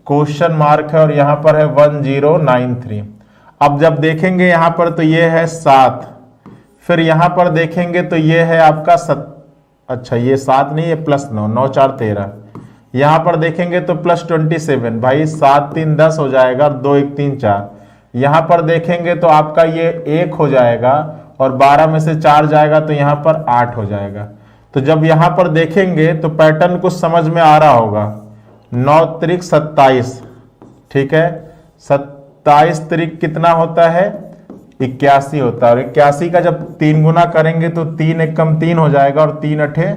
क्वेश्चन मार्क है, और यहां पर है 1093। अब जब देखेंगे यहां पर तो ये है 7, फिर यहां पर देखेंगे तो ये है आपका अच्छा ये 7 नहीं, ये +9, 9 4 13। यहां पर देखेंगे तो +27, भाई 7 3 10 हो जाएगा, 2 1 3 4। यहां पर देखेंगे तो आपका ये 1 हो जाएगा, और 12 में से 4 जाएगा तो यहां पर 8 हो जाएगा। तो जब यहां पर देखेंगे तो पैटर्न कुछ समझ में आ रहा होगा। 9 त्रिक 27, ठीक है, 27 त्रिक कितना होता है, 81 होता है। और 81 का जब 3 गुना करेंगे तो 3 एकम 3 हो जाएगा, और 3 अठे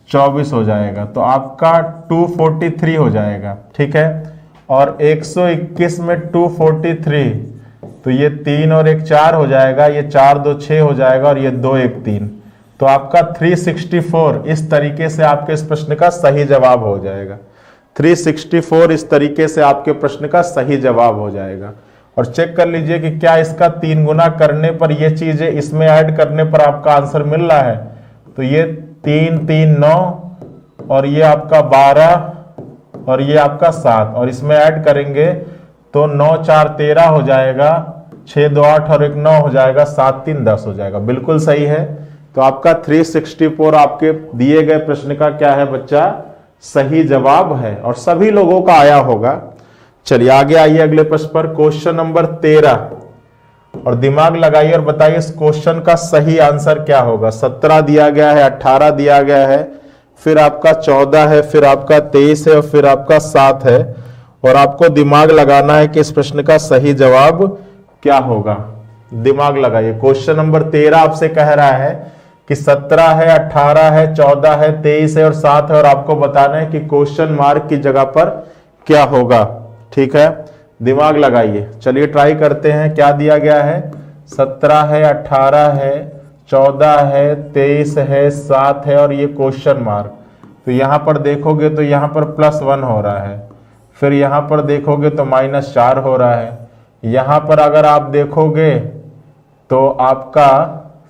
24 हो जाएगा, तो आपका 243 हो जाएगा। ठीक है, और 121 में 243, तो ये 3 और 1 4 हो जाएगा, ये 4 2 6 हो जाएगा, और ये 2 1 3, तो आपका 364 इस तरीके से आपके इस प्रश्न का सही जवाब हो जाएगा। 364 इस तरीके से आपके प्रश्न का सही जवाब हो जाएगा। और चेक कर लीजिए कि क्या इसका 3 गुना करने पर ये चीजें इसमें ऐड करने पर आपका आंसर मिल रहा है। तो ये 3 3 9, और ये आपका 12, और ये आपका 7, और इसमें ऐड करेंगे तो 9 4 13 हो जाएगा, 6 2 8 और 1 9 हो जाएगा, 7 3 10 हो जाएगा, बिल्कुल सही है। तो आपका 364 आपके दिए गए प्रश्न का क्या है बच्चा, सही जवाब है, और सभी लोगों का आया होगा। चलिए आगे आइए अगले प्रश्न पर, क्वेश्चन नंबर 13, और दिमाग लगाइए और बताइए इस क्वेश्चन का सही आंसर क्या होगा। 17 दिया गया है, 18 दिया गया है, फिर आपका 14 है, फिर आपका 23 है, और फिर आपका 7 है, और आपको दिमाग लगाना है कि इस प्रश्न का सही जवाब क्या होगा। दिमाग लगाइए। क्वेश्चन नंबर 13 आपसे कह रहा है कि 17 है, 18 है, 14 है, 23 है और 7 है, और आपको बताना है कि क्वेश्चन मार्क की जगह पर क्या होगा। ठीक है, दिमाग लगाइए। चलिए ट्राई करते हैं। क्या दिया गया है, 17 है, 18 है, 14 है, 23 है, 7 है, और ये क्वेश्चन मार्क। तो यहां पर देखोगे तो यहां पर +1 हो रहा है, फिर यहां पर देखोगे तो -4 हो रहा है, यहां पर अगर आप देखोगे तो आपका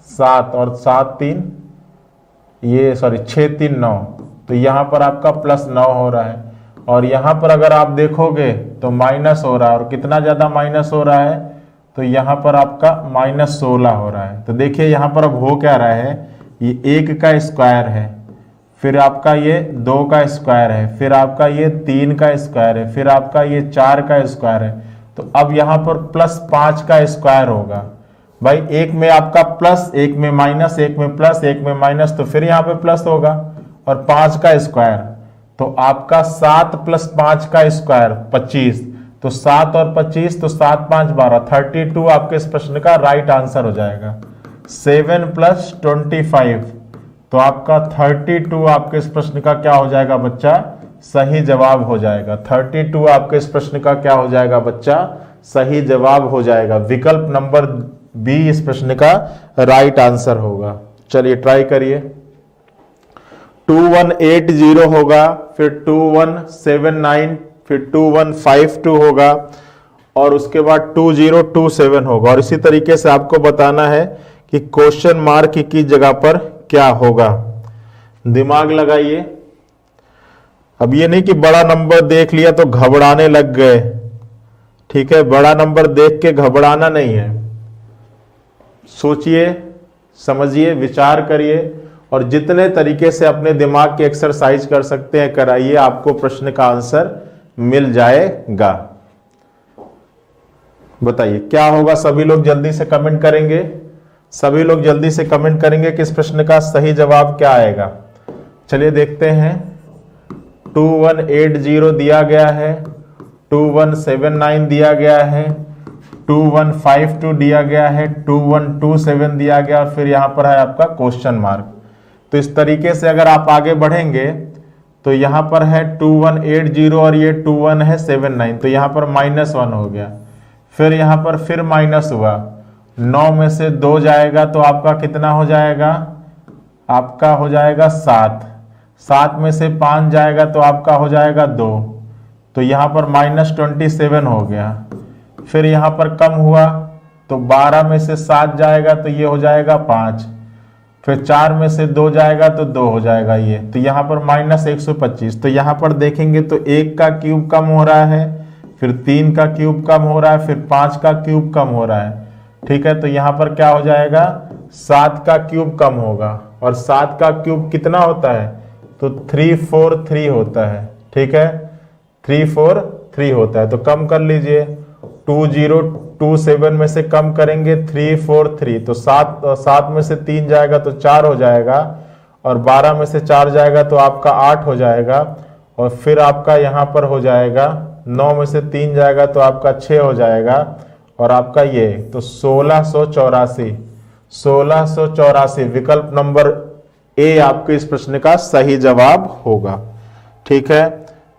7 और 7 3 ये 6 3 9, तो यहां पर आपका +9 हो रहा है, और यहां पर अगर आप देखोगे तो माइनस हो रहा है, और कितना ज्यादा माइनस हो रहा है, तो यहां पर आपका -16 हो रहा है। तो देखिए यहां पर अब हो क्या रहा है, ये 1 का स्क्वायर है, फिर आपका ये 2 का स्क्वायर है, फिर आपका ये 3 का स्क्वायर है, फिर आपका ये 4 का स्क्वायर है। तो अब यहां पर +5 का स्क्वायर होगा। भाई एक में आपका प्लस, एक में माइनस, एक में प्लस, एक में माइनस, तो फिर यहाँ पे प्लस होगा, और 5 का स्क्वायर, तो आपका 7 + 5 का स्क्वायर 25, तो 7 और 25, तो 7 5 12, 32 आपके इस प्रश्न का राइट आंसर हो जाएगा। 7 + 25, तो आपका 32 आपके इस प्रश्न का क्या हो जाएगा बच्चा, सही जवाब हो जाएगा। 32 आपके इस प्रश्न का क्या हो जाएगा बच्चा, सही जवाब हो जाएगा। विकल्प नंबर बी इस प्रश्न का राइट आंसर होगा। चलिए ट्राई करिए। 2180 होगा, फिर 2179, फिर 2152 होगा और उसके बाद 2027 होगा। और इसी तरीके से आपको बताना है कि क्वेश्चन मार्क की जगह पर क्या होगा। दिमाग लगाइए। अब ये नहीं कि बड़ा नंबर देख लिया तो घबराने लग गए, ठीक है, बड़ा नंबर देख के घबराना नहीं है। सोचिए, समझिए, विचार करिए और जितने तरीके से अपने दिमाग की एक्सरसाइज कर सकते हैं कराइए, आपको प्रश्न का आंसर मिल जाएगा। बताइए क्या होगा। सभी लोग जल्दी से कमेंट करेंगे, सभी लोग जल्दी से कमेंट करेंगे कि इस प्रश्न का सही जवाब क्या आएगा। चलिए देखते हैं। 2180 दिया गया है, 2179 दिया गया है, 2152 दिया गया है, 2127 दिया गया और फिर यहां पर है आपका क्वेश्चन मार्क। तो इस तरीके से अगर आप आगे बढ़ेंगे तो यहां पर है 2180 और ये 21 है 79, तो यहां पर -1 हो गया। फिर यहां पर फिर माइनस हुआ, 9 में से 2 जाएगा तो आपका कितना हो जाएगा, आपका हो जाएगा 7। 7 में से 5 जाएगा तो आपका हो जाएगा 2, तो यहां पर -27 हो गया। फिर यहां पर कम हुआ तो 12 में से 7 जाएगा तो ये हो जाएगा 5। फिर 4 में से 2 जाएगा तो 2 हो जाएगा ये, तो यहाँ पर -125। तो यहाँ पर देखेंगे तो 1 का क्यूब कम हो रहा है, फिर 3 का क्यूब कम हो रहा है, फिर 5 का क्यूब कम हो रहा है, ठीक है। तो यहाँ पर क्या हो जाएगा, 7 का क्यूब कम होगा। और 7 का क्यूब कितना होता है, तो 343 होता है, ठीक है, 343 होता है। तो कम कर लीजिए, 2027 में से कम करेंगे 343, तो 7 में से 3 जाएगा तो 4 हो जाएगा और 12 में से 4 जाएगा तो आपका 8 हो जाएगा और फिर आपका यहाँ पर हो जाएगा 9 में से 3 जाएगा तो आपका 6 हो जाएगा और आपका ये तो 1684 विकल्प नंबर ए आपके इस प्रश्न का सही जवाब होगा, ठीक है।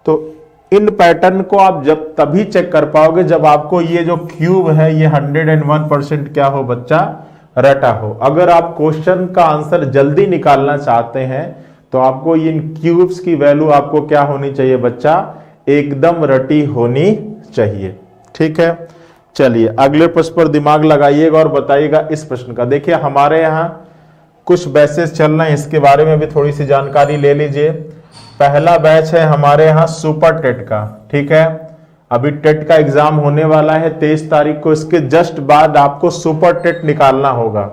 तो इन पैटर्न को आप जब तभी चेक कर पाओगे जब आपको ये जो क्यूब है ये 101% क्या हो बच्चा, रटा हो। अगर आप क्वेश्चन का आंसर जल्दी निकालना चाहते हैं तो आपको इन क्यूब्स की वैल्यू आपको क्या होनी चाहिए बच्चा, एकदम रटी होनी चाहिए, ठीक है। चलिए अगले प्रश्न पर दिमाग लगाइएगा और बताइएगा इस प्रश्न का। देखिए हमारे यहाँ कुछ बैचेस चल रहे हैं, इसके बारे में भी थोड़ी सी जानकारी ले लीजिए। पहला बैच है हमारे यहाँ सुपर टेट का, ठीक है। अभी टेट का एग्जाम होने वाला है 23 तारीख को, इसके जस्ट बाद आपको सुपर टेट निकालना होगा।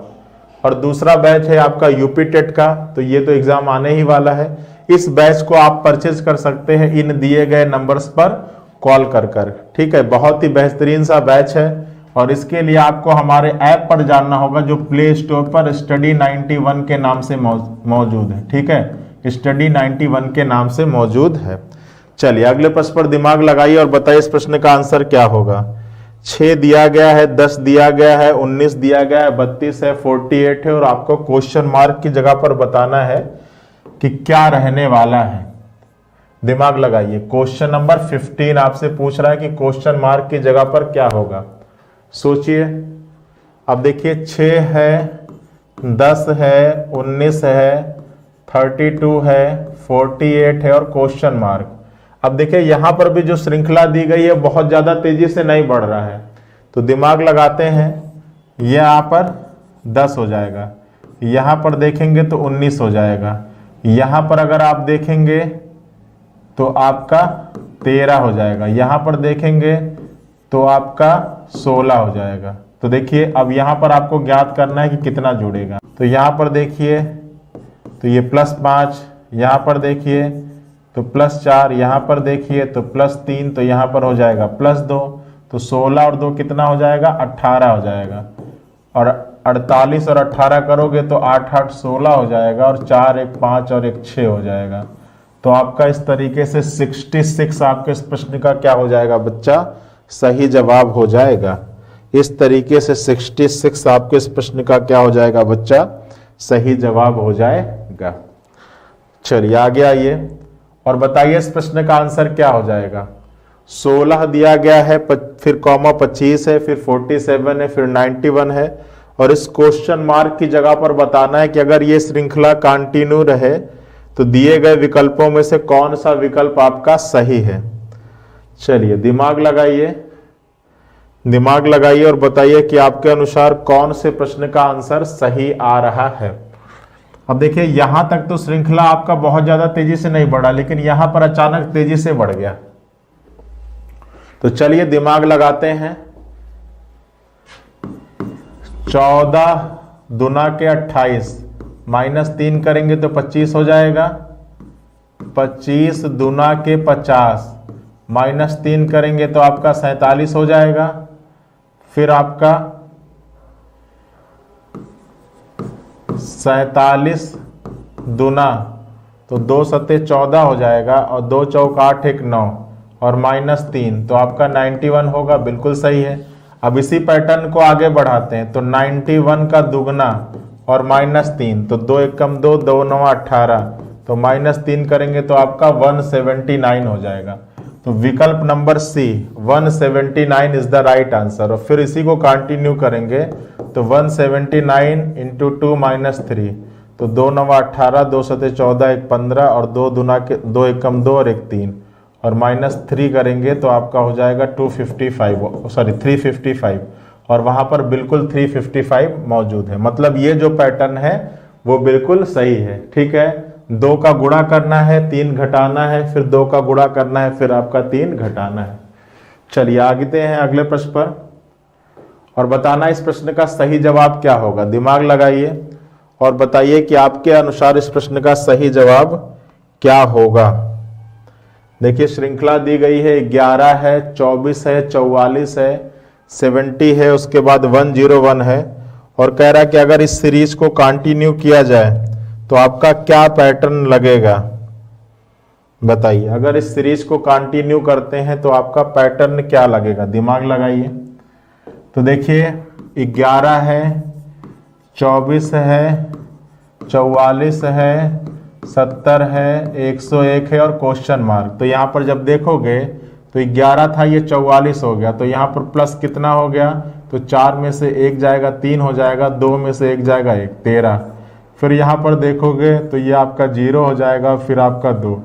और दूसरा बैच है आपका यूपी टेट का, तो ये तो एग्जाम आने ही वाला है। इस बैच को आप परचेज कर सकते हैं इन दिए गए नंबर्स पर कॉल कर, ठीक है। बहुत ही बेहतरीन सा बैच है और इसके लिए आपको हमारे ऐप पर जाना होगा जो प्ले स्टोर पर स्टडी 91 के नाम से मौजूद है, ठीक है, स्टडी 91 के नाम से मौजूद है। चलिए अगले प्रश्न पर दिमाग लगाइए और बताइए इस प्रश्न का आंसर क्या होगा। 6 दिया गया है, 10 दिया गया है, 19 दिया गया है, 32 है, 48 है और आपको क्वेश्चन मार्क की जगह पर बताना है कि क्या रहने वाला है। दिमाग लगाइए। क्वेश्चन नंबर 15 आपसे पूछ रहा है कि क्वेश्चन मार्क की जगह पर क्या होगा। सोचिए। अब देखिए 6 है, 10 है, 19 है, 32 है, 48 है और क्वेश्चन मार्क। अब देखिए यहां पर भी जो श्रृंखला दी गई है बहुत ज्यादा तेजी से नहीं बढ़ रहा है, तो दिमाग लगाते हैं। यहां पर 10 हो जाएगा, यहां पर देखेंगे तो 19 हो जाएगा, यहां पर अगर आप देखेंगे तो आपका 13 हो जाएगा, यहां पर देखेंगे तो आपका 16 हो जाएगा। तो देखिए अब यहां पर आपको ज्ञात करना है कि कितना जुड़ेगा। तो यहां पर देखिए तो ये +5, यहां पर देखिए तो +4, यहां पर देखिए तो +3, तो यहां पर हो जाएगा +2, तो 16 और 2 कितना हो जाएगा, 18 हो जाएगा। और 48 और 18 करोगे तो 8 8 16 हो जाएगा और 4 1 5 और 1 6 हो जाएगा। तो आपका इस तरीके से 66 आपके इस प्रश्न का क्या हो जाएगा बच्चा, सही जवाब हो जाएगा। इस तरीके से 66 आपके इस प्रश्न का क्या हो जाएगा बच्चा, सही जवाब हो जाएगा। चलिए आगे आइए और बताइए इस प्रश्न का आंसर क्या हो जाएगा। 16 दिया गया है, फिर कॉमा 25 है, फिर 47 है, फिर 91 है। और इस क्वेश्चन मार्क की जगह पर बताना है कि अगर ये श्रृंखला कंटिन्यू रहे तो दिए गए विकल्पों में से कौन सा विकल्प आपका सही है। चलिए दिमाग लगाइए और बताइए कि आपके अनुसार कौन से प्रश्न का आंसर सही आ रहा है। अब देखिए यहां तक तो श्रृंखला आपका बहुत ज्यादा तेजी से नहीं बढ़ा, लेकिन यहां पर अचानक तेजी से बढ़ गया। तो चलिए दिमाग लगाते हैं। 14 दूना के 28 -3 करेंगे तो 25 हो जाएगा। 25 दूना के 50 -3 करेंगे तो आपका 47 हो जाएगा। फिर आपका 47 दूना तो 2 सत्ते 14 हो जाएगा, और 2 चौक 8 1 9 और -3 तो आपका 91 होगा। बिल्कुल सही है। अब इसी पैटर्न को आगे बढ़ाते हैं तो 91 का दुगना और -3 तो 2 1 कम 2 2 9 18 तो -3 करेंगे तो आपका 179 हो जाएगा। तो विकल्प number C 179 is the right answer. और फिर इसी को कंटिन्यू करेंगे तो 179 इंटू 2 -3 तो 2 9 18 2 सत्ते 14 1 15 और 2 दूना के 2 1 कम 2 और 1 3 और -3 करेंगे तो आपका हो जाएगा 355 और वहां पर बिल्कुल 355 मौजूद है। मतलब ये जो पैटर्न है वो बिल्कुल सही है। ठीक है, 2 का गुणा करना है, 3 घटाना है, फिर 2 का गुणा करना है, फिर आपका 3 घटाना है। चलिए आगे हैं अगले प्रश्न पर और बताना इस प्रश्न का सही जवाब क्या होगा। दिमाग लगाइए और बताइए कि आपके अनुसार इस प्रश्न का सही जवाब क्या होगा। देखिए श्रृंखला दी गई है, 11 है, 24 है, 44 है, 70 है, उसके बाद 101 है और कह रहा है कि अगर इस सीरीज को कंटिन्यू किया जाए तो आपका क्या पैटर्न लगेगा। बताइए, अगर इस सीरीज को कंटिन्यू करते हैं तो आपका पैटर्न क्या लगेगा। दिमाग लगाइए। तो देखिए 11 है, 24 है, 44 है, 70 है, 101 है और क्वेश्चन मार्क। तो यहाँ पर जब देखोगे तो 11 था, ये 44 हो गया, तो यहाँ पर प्लस कितना हो गया, तो 4 में से 1 जाएगा 3 हो जाएगा, 2 में से 1 जाएगा 1 13। फिर यहाँ पर देखोगे तो ये आपका 0 हो जाएगा, फिर आपका 2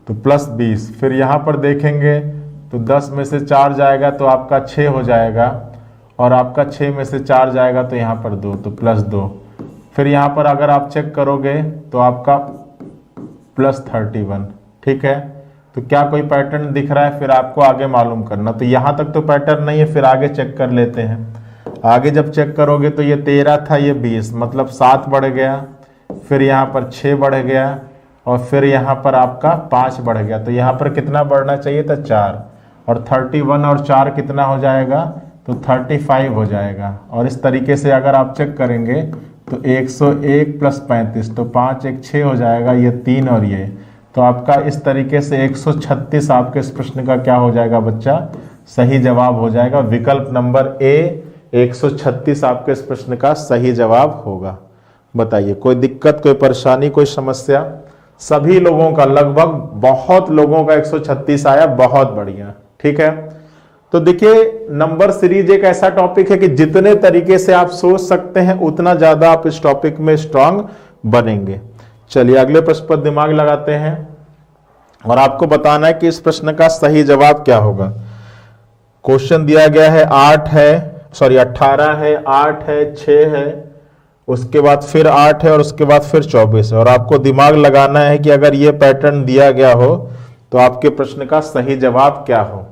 तो प्लस 20। फिर यहाँ पर देखेंगे तो 10 में से 4 जाएगा तो आपका 6 हो जाएगा और आपका 6 में से 4 जाएगा तो यहाँ पर 2 तो प्लस 2। फिर यहाँ पर अगर आप चेक करोगे तो आपका प्लस 31। ठीक है, तो क्या कोई पैटर्न दिख रहा है, फिर आपको आगे मालूम करना। तो यहाँ तक तो पैटर्न नहीं है, फिर आगे चेक कर लेते हैं। आगे जब चेक करोगे तो ये 13 था, ये 20 मतलब 7 बढ़ गया, फिर यहाँ पर 6 बढ़ गया और फिर यहाँ पर आपका 5 बढ़ गया। तो यहाँ पर कितना बढ़ना चाहिए था, 4 और 31 और 4 कितना हो जाएगा, तो 35 हो जाएगा। और इस तरीके से अगर आप चेक करेंगे तो 101 प्लस 35 तो 5 1 6 हो जाएगा, ये 3 और ये, तो आपका इस तरीके से 136 आपके इस प्रश्न का क्या हो जाएगा बच्चा, सही जवाब हो जाएगा। विकल्प नंबर ए 136 आपके इस प्रश्न का सही जवाब होगा। बताइए कोई दिक्कत, कोई परेशानी, कोई समस्या। सभी लोगों का लगभग बहुत लोगों का 136 आया, बहुत बढ़िया। ठीक है, तो देखिए नंबर सीरीज एक ऐसा टॉपिक है कि जितने तरीके से आप सोच सकते हैं उतना ज्यादा आप इस टॉपिक में स्ट्रांग बनेंगे। चलिए अगले प्रश्न पर दिमाग लगाते हैं और आपको बताना है कि इस प्रश्न का सही जवाब क्या होगा। क्वेश्चन दिया गया है 18 है, 8 है, 6 है, उसके बाद फिर 8 है और उसके बाद फिर 24 है। और आपको दिमाग लगाना है कि अगर ये पैटर्न दिया गया हो तो आपके प्रश्न का सही जवाब क्या हो।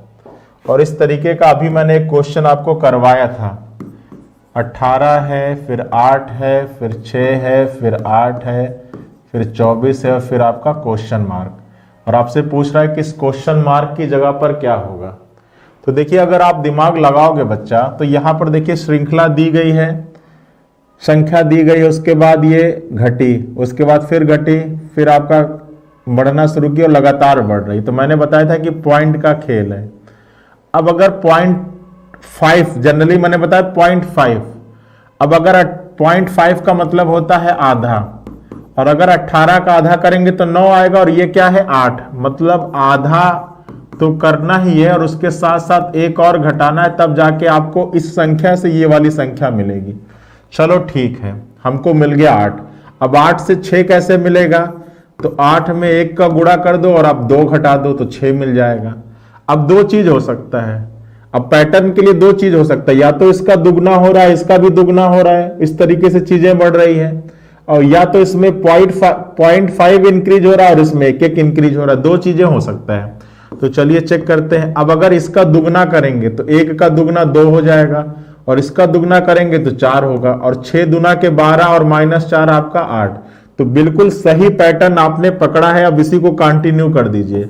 और इस तरीके का अभी मैंने एक क्वेश्चन आपको करवाया था। 18 है, फिर 8 है, फिर 6 है, फिर 8 है, फिर 24 है और फिर आपका क्वेश्चन मार्क। और आपसे पूछ रहा है कि इस क्वेश्चन मार्क की जगह पर क्या होगा। तो देखिए अगर आप दिमाग लगाओगे बच्चा तो यहां पर देखिए श्रृंखला दी गई है, संख्या दी गई है, उसके बाद ये घटी, उसके बाद फिर घटी, फिर आपका बढ़ना शुरू किया और लगातार बढ़ रही। तो मैंने बताया था कि पॉइंट का खेल है। अब अगर 0.5 जनरली मैंने बताया 0.5, अब अगर 0.5 का मतलब होता है आधा, और अगर 18 का आधा करेंगे तो 9 आएगा और ये क्या है 8, मतलब आधा तो करना ही है और उसके साथ साथ एक और घटाना है, तब जाके आपको इस संख्या से ये वाली संख्या मिलेगी। चलो ठीक है, हमको मिल गया 8। अब 8 से 6 कैसे मिलेगा? तो 8 में 1 का गुणा कर दो और आप 2 घटा दो तो 6 मिल जाएगा। अब दो चीज हो सकता है, अब पैटर्न के लिए दो चीज हो सकता है, या तो इसका दुगना हो रहा है, इसका भी दुगना हो रहा है, इस तरीके से चीजें बढ़ रही है, और या तो इसमें 0.5 इंक्रीज हो रहा है और इसमें 1 इंक्रीज हो रहा है। दो चीजें हो सकता है। तो चलिए चेक करते हैं। अब अगर इसका दुगना करेंगे तो 1 का दुगना 2 हो जाएगा, और इसका दुगना करेंगे तो 4 होगा, और 6 दुना के 12 और -4 आपका 8। तो बिल्कुल सही पैटर्न आपने पकड़ा है। अब इसी को कंटिन्यू कर दीजिए।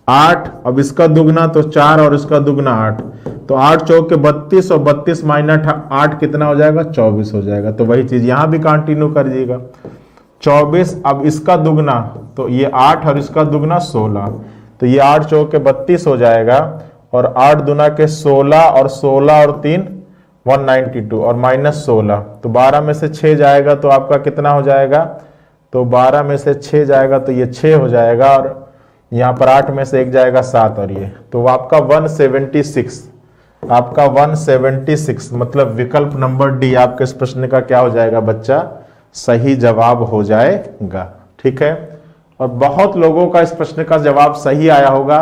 8, अब इसका दुगना तो 4 और इसका दुगना 8, तो 8 चौके 32 और 32 माइनस 8 कितना हो जाएगा? 24 हो जाएगा। तो वही चीज यहां भी कंटिन्यू कर दीजिएगा। 24, अब इसका दुगना तो ये 8 और इसका दुगना 16, तो ये 8 चौके 32 हो जाएगा, और 8 दुना के 16 और 16 और 3 192 और -16, तो 12 में से 6 जाएगा तो आपका कितना हो जाएगा? तो 12 में से 6 जाएगा तो ये 6 हो जाएगा, और यहाँ पर 8 में से 1 जाएगा 7, और ये तो आपका 176, आपका 176 मतलब विकल्प नंबर डी आपके इस प्रश्न का क्या हो जाएगा बच्चा? सही जवाब हो जाएगा। ठीक है, और बहुत लोगों का इस प्रश्न का जवाब सही आया होगा।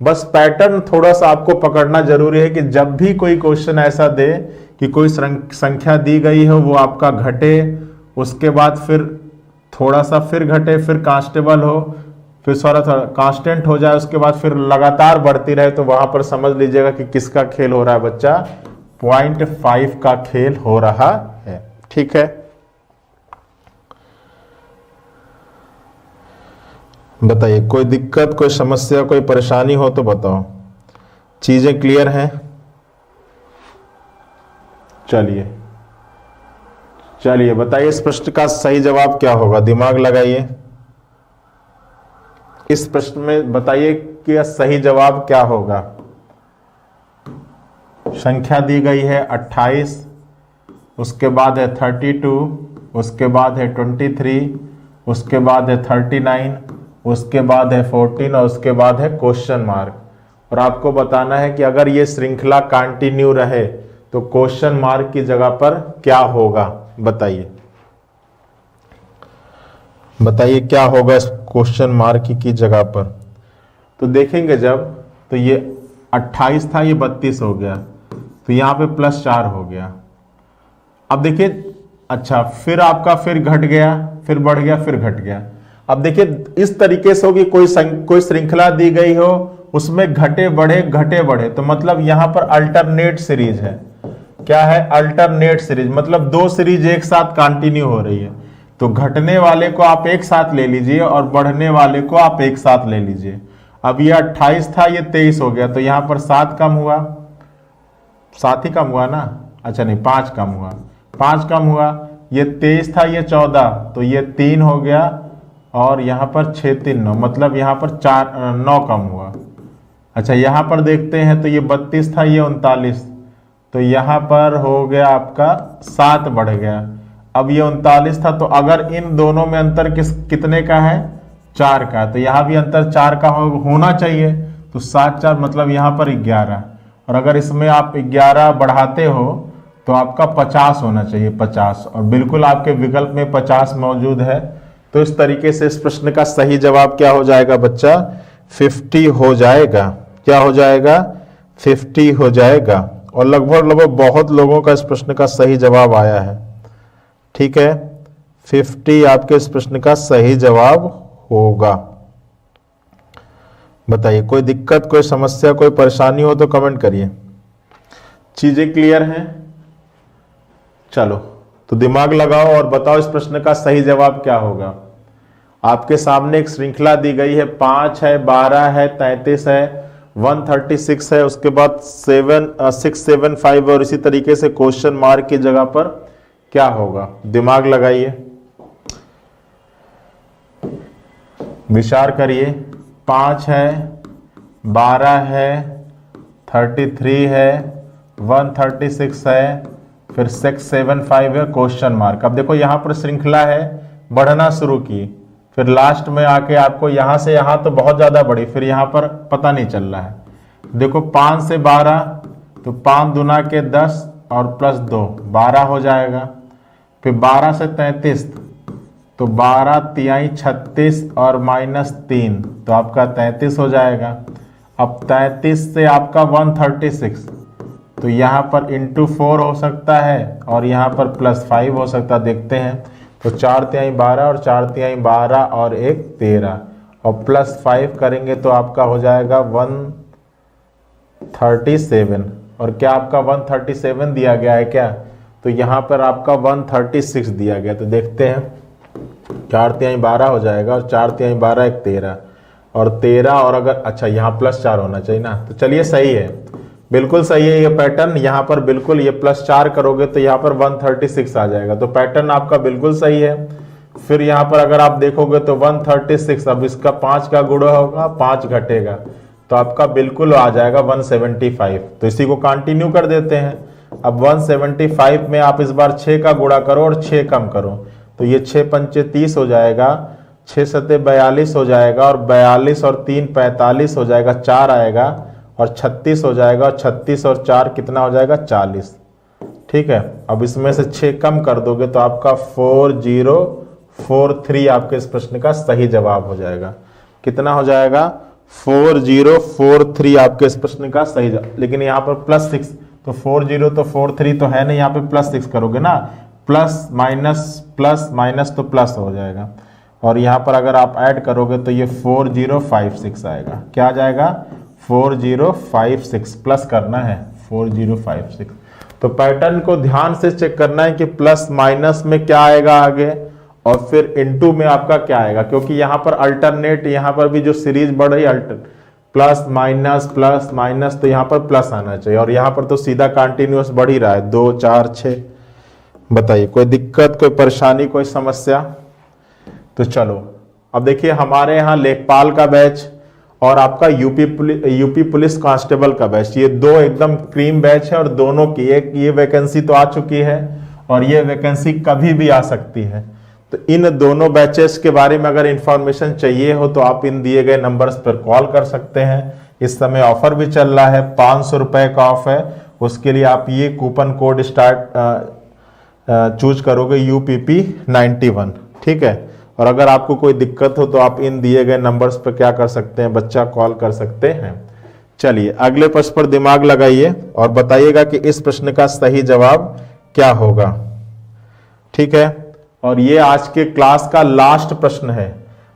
बस पैटर्न थोड़ा सा आपको पकड़ना जरूरी है कि जब भी कोई क्वेश्चन ऐसा दे कि कोई संख्या दी गई हो वो आपका घटे, उसके बाद फिर थोड़ा सा फिर घटे, फिर कांस्टेबल हो, फिर थोड़ा कांस्टेंट हो जाए, उसके बाद फिर लगातार बढ़ती रहे, तो वहां पर समझ लीजिएगा कि किसका खेल हो रहा है बच्चा? 0.5 का खेल हो रहा है। ठीक है, बताइए कोई दिक्कत, कोई समस्या, कोई परेशानी हो तो बताओ। चीजें क्लियर हैं? चलिए चलिए बताइए इस प्रश्न का सही जवाब क्या होगा? दिमाग लगाइए, इस प्रश्न में बताइए कि सही जवाब क्या होगा। संख्या दी गई है 28, उसके बाद है 32, उसके बाद है 23, उसके बाद है 39, उसके बाद है 14 और उसके बाद है क्वेश्चन मार्क। और आपको बताना है कि अगर ये श्रृंखला कंटिन्यू रहे तो क्वेश्चन मार्क की जगह पर क्या होगा? बताइए बताइए क्या होगा इस क्वेश्चन मार्क की जगह पर? तो देखेंगे जब, तो ये 28 था, ये 32 हो गया, तो यहाँ पे +4 हो गया। अब देखिए, अच्छा फिर आपका फिर घट गया, फिर बढ़ गया, फिर घट गया। अब देखिए इस तरीके से हो कि कोई श्रृंखला दी गई हो, उसमें घटे बढ़े, तो मतलब यहाँ पर अल्टरनेट सीरीज है। क्या है? अल्टरनेट सीरीज, मतलब दो सीरीज एक साथ कंटिन्यू हो रही है। तो घटने वाले को आप एक साथ ले लीजिए और बढ़ने वाले को आप एक साथ ले लीजिए। अब ये 28 था, ये 23 हो गया, तो यहाँ पर 7 कम हुआ, 7 ही कम हुआ ना? अच्छा नहीं, 5 कम हुआ, 5 कम हुआ। ये 23 था, ये 14, तो ये 3 हो गया, और यहाँ पर 6 3 9, मतलब यहाँ पर 9 कम हुआ। अच्छा यहाँ पर देखते हैं, तो ये 32 था, ये 39, तो यहाँ पर हो गया आपका 7 बढ़ गया। अब ये 39 था, तो अगर इन दोनों में अंतर कितने का है? 4 का, तो यहाँ भी अंतर 4 का होना चाहिए। तो 7 4 मतलब यहाँ पर 11, और अगर इसमें आप 11 बढ़ाते हो तो आपका 50 होना चाहिए, 50, और बिल्कुल आपके विकल्प में 50 मौजूद है। तो इस तरीके से इस प्रश्न का सही जवाब क्या हो जाएगा बच्चा? 50 हो जाएगा। क्या हो जाएगा? 50 हो जाएगा। और लगभग बहुत लोगों का इस प्रश्न का सही जवाब आया है। ठीक है, 50 आपके इस प्रश्न का सही जवाब होगा। बताइए कोई दिक्कत, कोई समस्या, कोई परेशानी हो तो कमेंट करिए। चीजें क्लियर हैं? चलो तो दिमाग लगाओ और बताओ इस प्रश्न का सही जवाब क्या होगा। आपके सामने एक श्रृंखला दी गई है, 5 है, 12 है, 33 है, 136 है, उसके बाद 675 और इसी तरीके से क्वेश्चन मार्क की जगह पर क्या होगा? दिमाग लगाइए, विचार करिए। 5 है, 12 है, 33 है, 136 है, फिर 675 है, क्वेश्चन मार्क। अब देखो यहां पर श्रृंखला है, बढ़ना शुरू की, फिर लास्ट में आके आपको यहां से यहां तो बहुत ज्यादा बढ़ी, फिर यहां पर पता नहीं चल रहा है, देखो 5 से 12 तो 5 दूना के 10 और प्लस 2 12 हो जाएगा। फिर 12 से 33 तो 12 तिहाई 36 और -3 तो आपका 33 हो जाएगा। अब 33 से आपका 136 तो यहाँ पर इंटू 4 हो सकता है और यहाँ पर +5 हो सकता है, देखते हैं। तो 4 तिहाई 12 और 4 तिहाई 12 और 1 13 और +5 करेंगे तो आपका हो जाएगा 137। और क्या आपका 137 दिया गया है क्या? तो यहाँ पर आपका 136 दिया गया। तो देखते हैं 4 तिहाई 12 हो जाएगा और 4 तिहाई 12 1 13 और 13 और अगर अच्छा यहाँ +4 होना चाहिए ना। तो चलिए सही है, बिल्कुल सही है ये पैटर्न। यहाँ पर बिल्कुल ये +4 करोगे तो यहाँ पर 136 आ जाएगा। तो पैटर्न आपका बिल्कुल सही है। फिर यहाँ पर अगर आप देखोगे तो 136, अब इसका 5 का गुणा होगा, 5 घटेगा तो आपका बिल्कुल आ जाएगा 175। तो इसी को कंटिन्यू कर देते हैं। अब 175 में आप इस बार 6 का गुणा करो और 6 कम करो तो ये 6 पंचे 30 हो जाएगा, 6 सते 42 हो जाएगा और 42 और 3 45 हो जाएगा, 4 आएगा और 36 हो जाएगा और 36 और 4 कितना हो जाएगा 40। ठीक है, अब इसमें से 6 कम कर दोगे तो आपका 4043 आपके इस प्रश्न का सही जवाब हो जाएगा। कितना हो जाएगा? 4043 आपके इस प्रश्न का सही जवाब। लेकिन यहाँ पर +6 तो 40 तो 43 तो है नहीं, यहाँ पे +6 करोगे ना, प्लस माइनस तो प्लस हो जाएगा और यहाँ पर अगर आप ऐड करोगे तो ये 4056 आएगा। क्या आ जाएगा? 4056 प्लस करना है 4056। तो पैटर्न को ध्यान से चेक करना है कि प्लस माइनस में क्या आएगा आगे और फिर इनटू में आपका क्या आएगा, क्योंकि यहाँ पर अल्टरनेट, यहाँ पर भी जो सीरीज बढ़ रही है प्लस माइनस तो यहाँ पर प्लस आना चाहिए और यहाँ पर तो सीधा कंटिन्यूअस बढ़ ही रहा है 2 4 6। बताइए कोई दिक्कत, कोई परेशानी, कोई समस्या? तो चलो अब देखिए हमारे यहाँ लेखपाल का बैच और आपका यूपी पुलिस कांस्टेबल का बैच, ये दो एकदम क्रीम बैच है और दोनों की एक ये वैकेंसी तो आ चुकी है और ये वैकेंसी कभी भी आ सकती है। तो इन दोनों बैचेस के बारे में अगर इंफॉर्मेशन चाहिए हो तो आप इन दिए गए नंबर्स पर कॉल कर सकते हैं। इस समय ऑफर भी चल रहा है, 500 रुपए का ऑफ है। उसके लिए आप ये कूपन कोड चूज करोगे UPP 91। ठीक है, और अगर आपको कोई दिक्कत हो तो आप इन दिए गए नंबर्स पर क्या कर सकते हैं बच्चा, कॉल कर सकते हैं। चलिए अगले प्रश्न पर दिमाग लगाइए और बताइएगा कि इस प्रश्न का सही जवाब क्या होगा। ठीक है, और ये आज के क्लास का लास्ट प्रश्न है।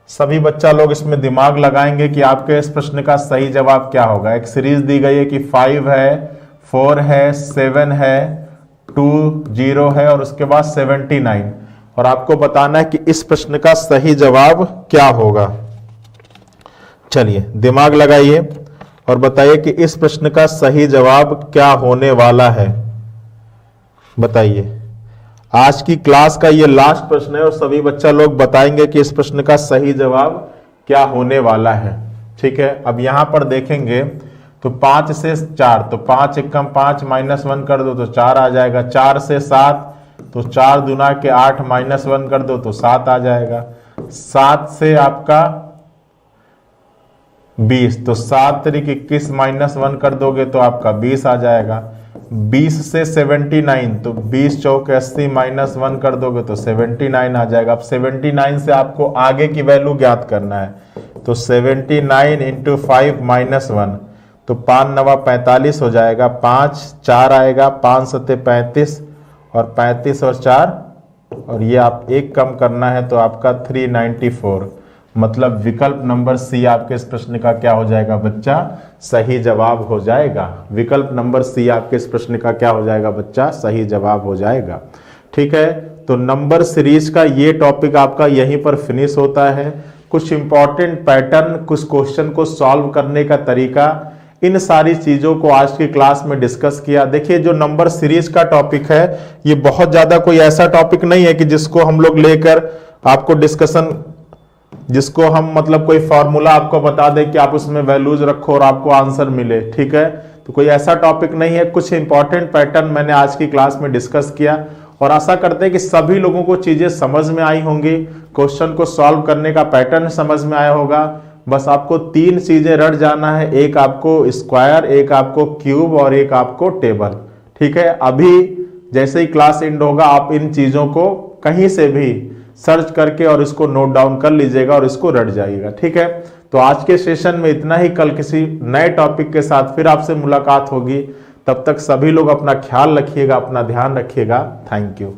सभी बच्चा लोग इसमें दिमाग लगाएंगे कि आपके इस प्रश्न का सही जवाब क्या होगा। एक सीरीज दी गई है कि 5 है, 4 है, 7 है, 2 0 है और उसके बाद 79 और आपको बताना है कि इस प्रश्न का सही जवाब क्या होगा। चलिए दिमाग लगाइए और बताइए कि इस प्रश्न का सही जवाब क्या होने वाला है। बताइए, आज की क्लास का ये लास्ट प्रश्न है और सभी बच्चा लोग बताएंगे कि इस प्रश्न का सही जवाब क्या होने वाला है। ठीक है, अब यहां पर देखेंगे तो 5 से 4 तो 5 एकम 5 -1 कर दो तो 4 आ जाएगा। 4 से 7 तो 4 दूना के 8 -1 कर दो तो 7 आ जाएगा। 7 से आपका 20 तो 7 तरीक 21 -1 कर दोगे तो आपका 20 आ जाएगा। 20 से 79 तो 20 चौक 80 -1 कर दोगे तो 79 आ जाएगा। अब 79 से आपको आगे की वैल्यू ज्ञात करना है तो 79 इंटू 5 -1 तो 5 9 45 हो जाएगा। 5 4 आएगा, 5 सते 35 और 35 और 4 और ये आप एक कम करना है तो आपका 394। मतलब विकल्प नंबर सी आपके इस प्रश्न का क्या हो जाएगा बच्चा, सही जवाब हो जाएगा। विकल्प नंबर सी आपके इस प्रश्न का क्या हो जाएगा बच्चा, सही जवाब हो जाएगा। ठीक है, तो नंबर सीरीज का ये टॉपिक आपका यहीं पर फिनिश होता है। कुछ इंपॉर्टेंट पैटर्न, कुछ क्वेश्चन को सॉल्व करने का तरीका, इन सारी चीजों को आज की क्लास में डिस्कस किया। देखिए जो नंबर सीरीज का टॉपिक है ये बहुत ज्यादा कोई ऐसा टॉपिक नहीं है कि जिसको हम लोग लेकर आपको डिस्कशन, जिसको हम मतलब कोई फॉर्मूला आपको बता दे कि आप उसमें वैल्यूज रखो और आपको आंसर मिले। ठीक है, तो कोई ऐसा टॉपिक नहीं है। कुछ इंपॉर्टेंट पैटर्न मैंने आज की क्लास में डिस्कस किया और आशा करते हैं कि सभी लोगों को चीजें समझ में आई होंगी, क्वेश्चन को सॉल्व करने का पैटर्न समझ में आया होगा। बस आपको 3 चीजें रट जाना है, एक आपको स्क्वायर, एक आपको क्यूब और एक आपको टेबल। ठीक है, अभी जैसे ही क्लास एंड होगा आप इन चीजों को कहीं से भी सर्च करके और इसको नोट डाउन कर लीजिएगा और इसको रट जाइएगा। ठीक है, तो आज के सेशन में इतना ही। कल किसी नए टॉपिक के साथ फिर आपसे मुलाकात होगी। तब तक सभी लोग अपना ख्याल रखिएगा, अपना ध्यान रखिएगा। Thank you.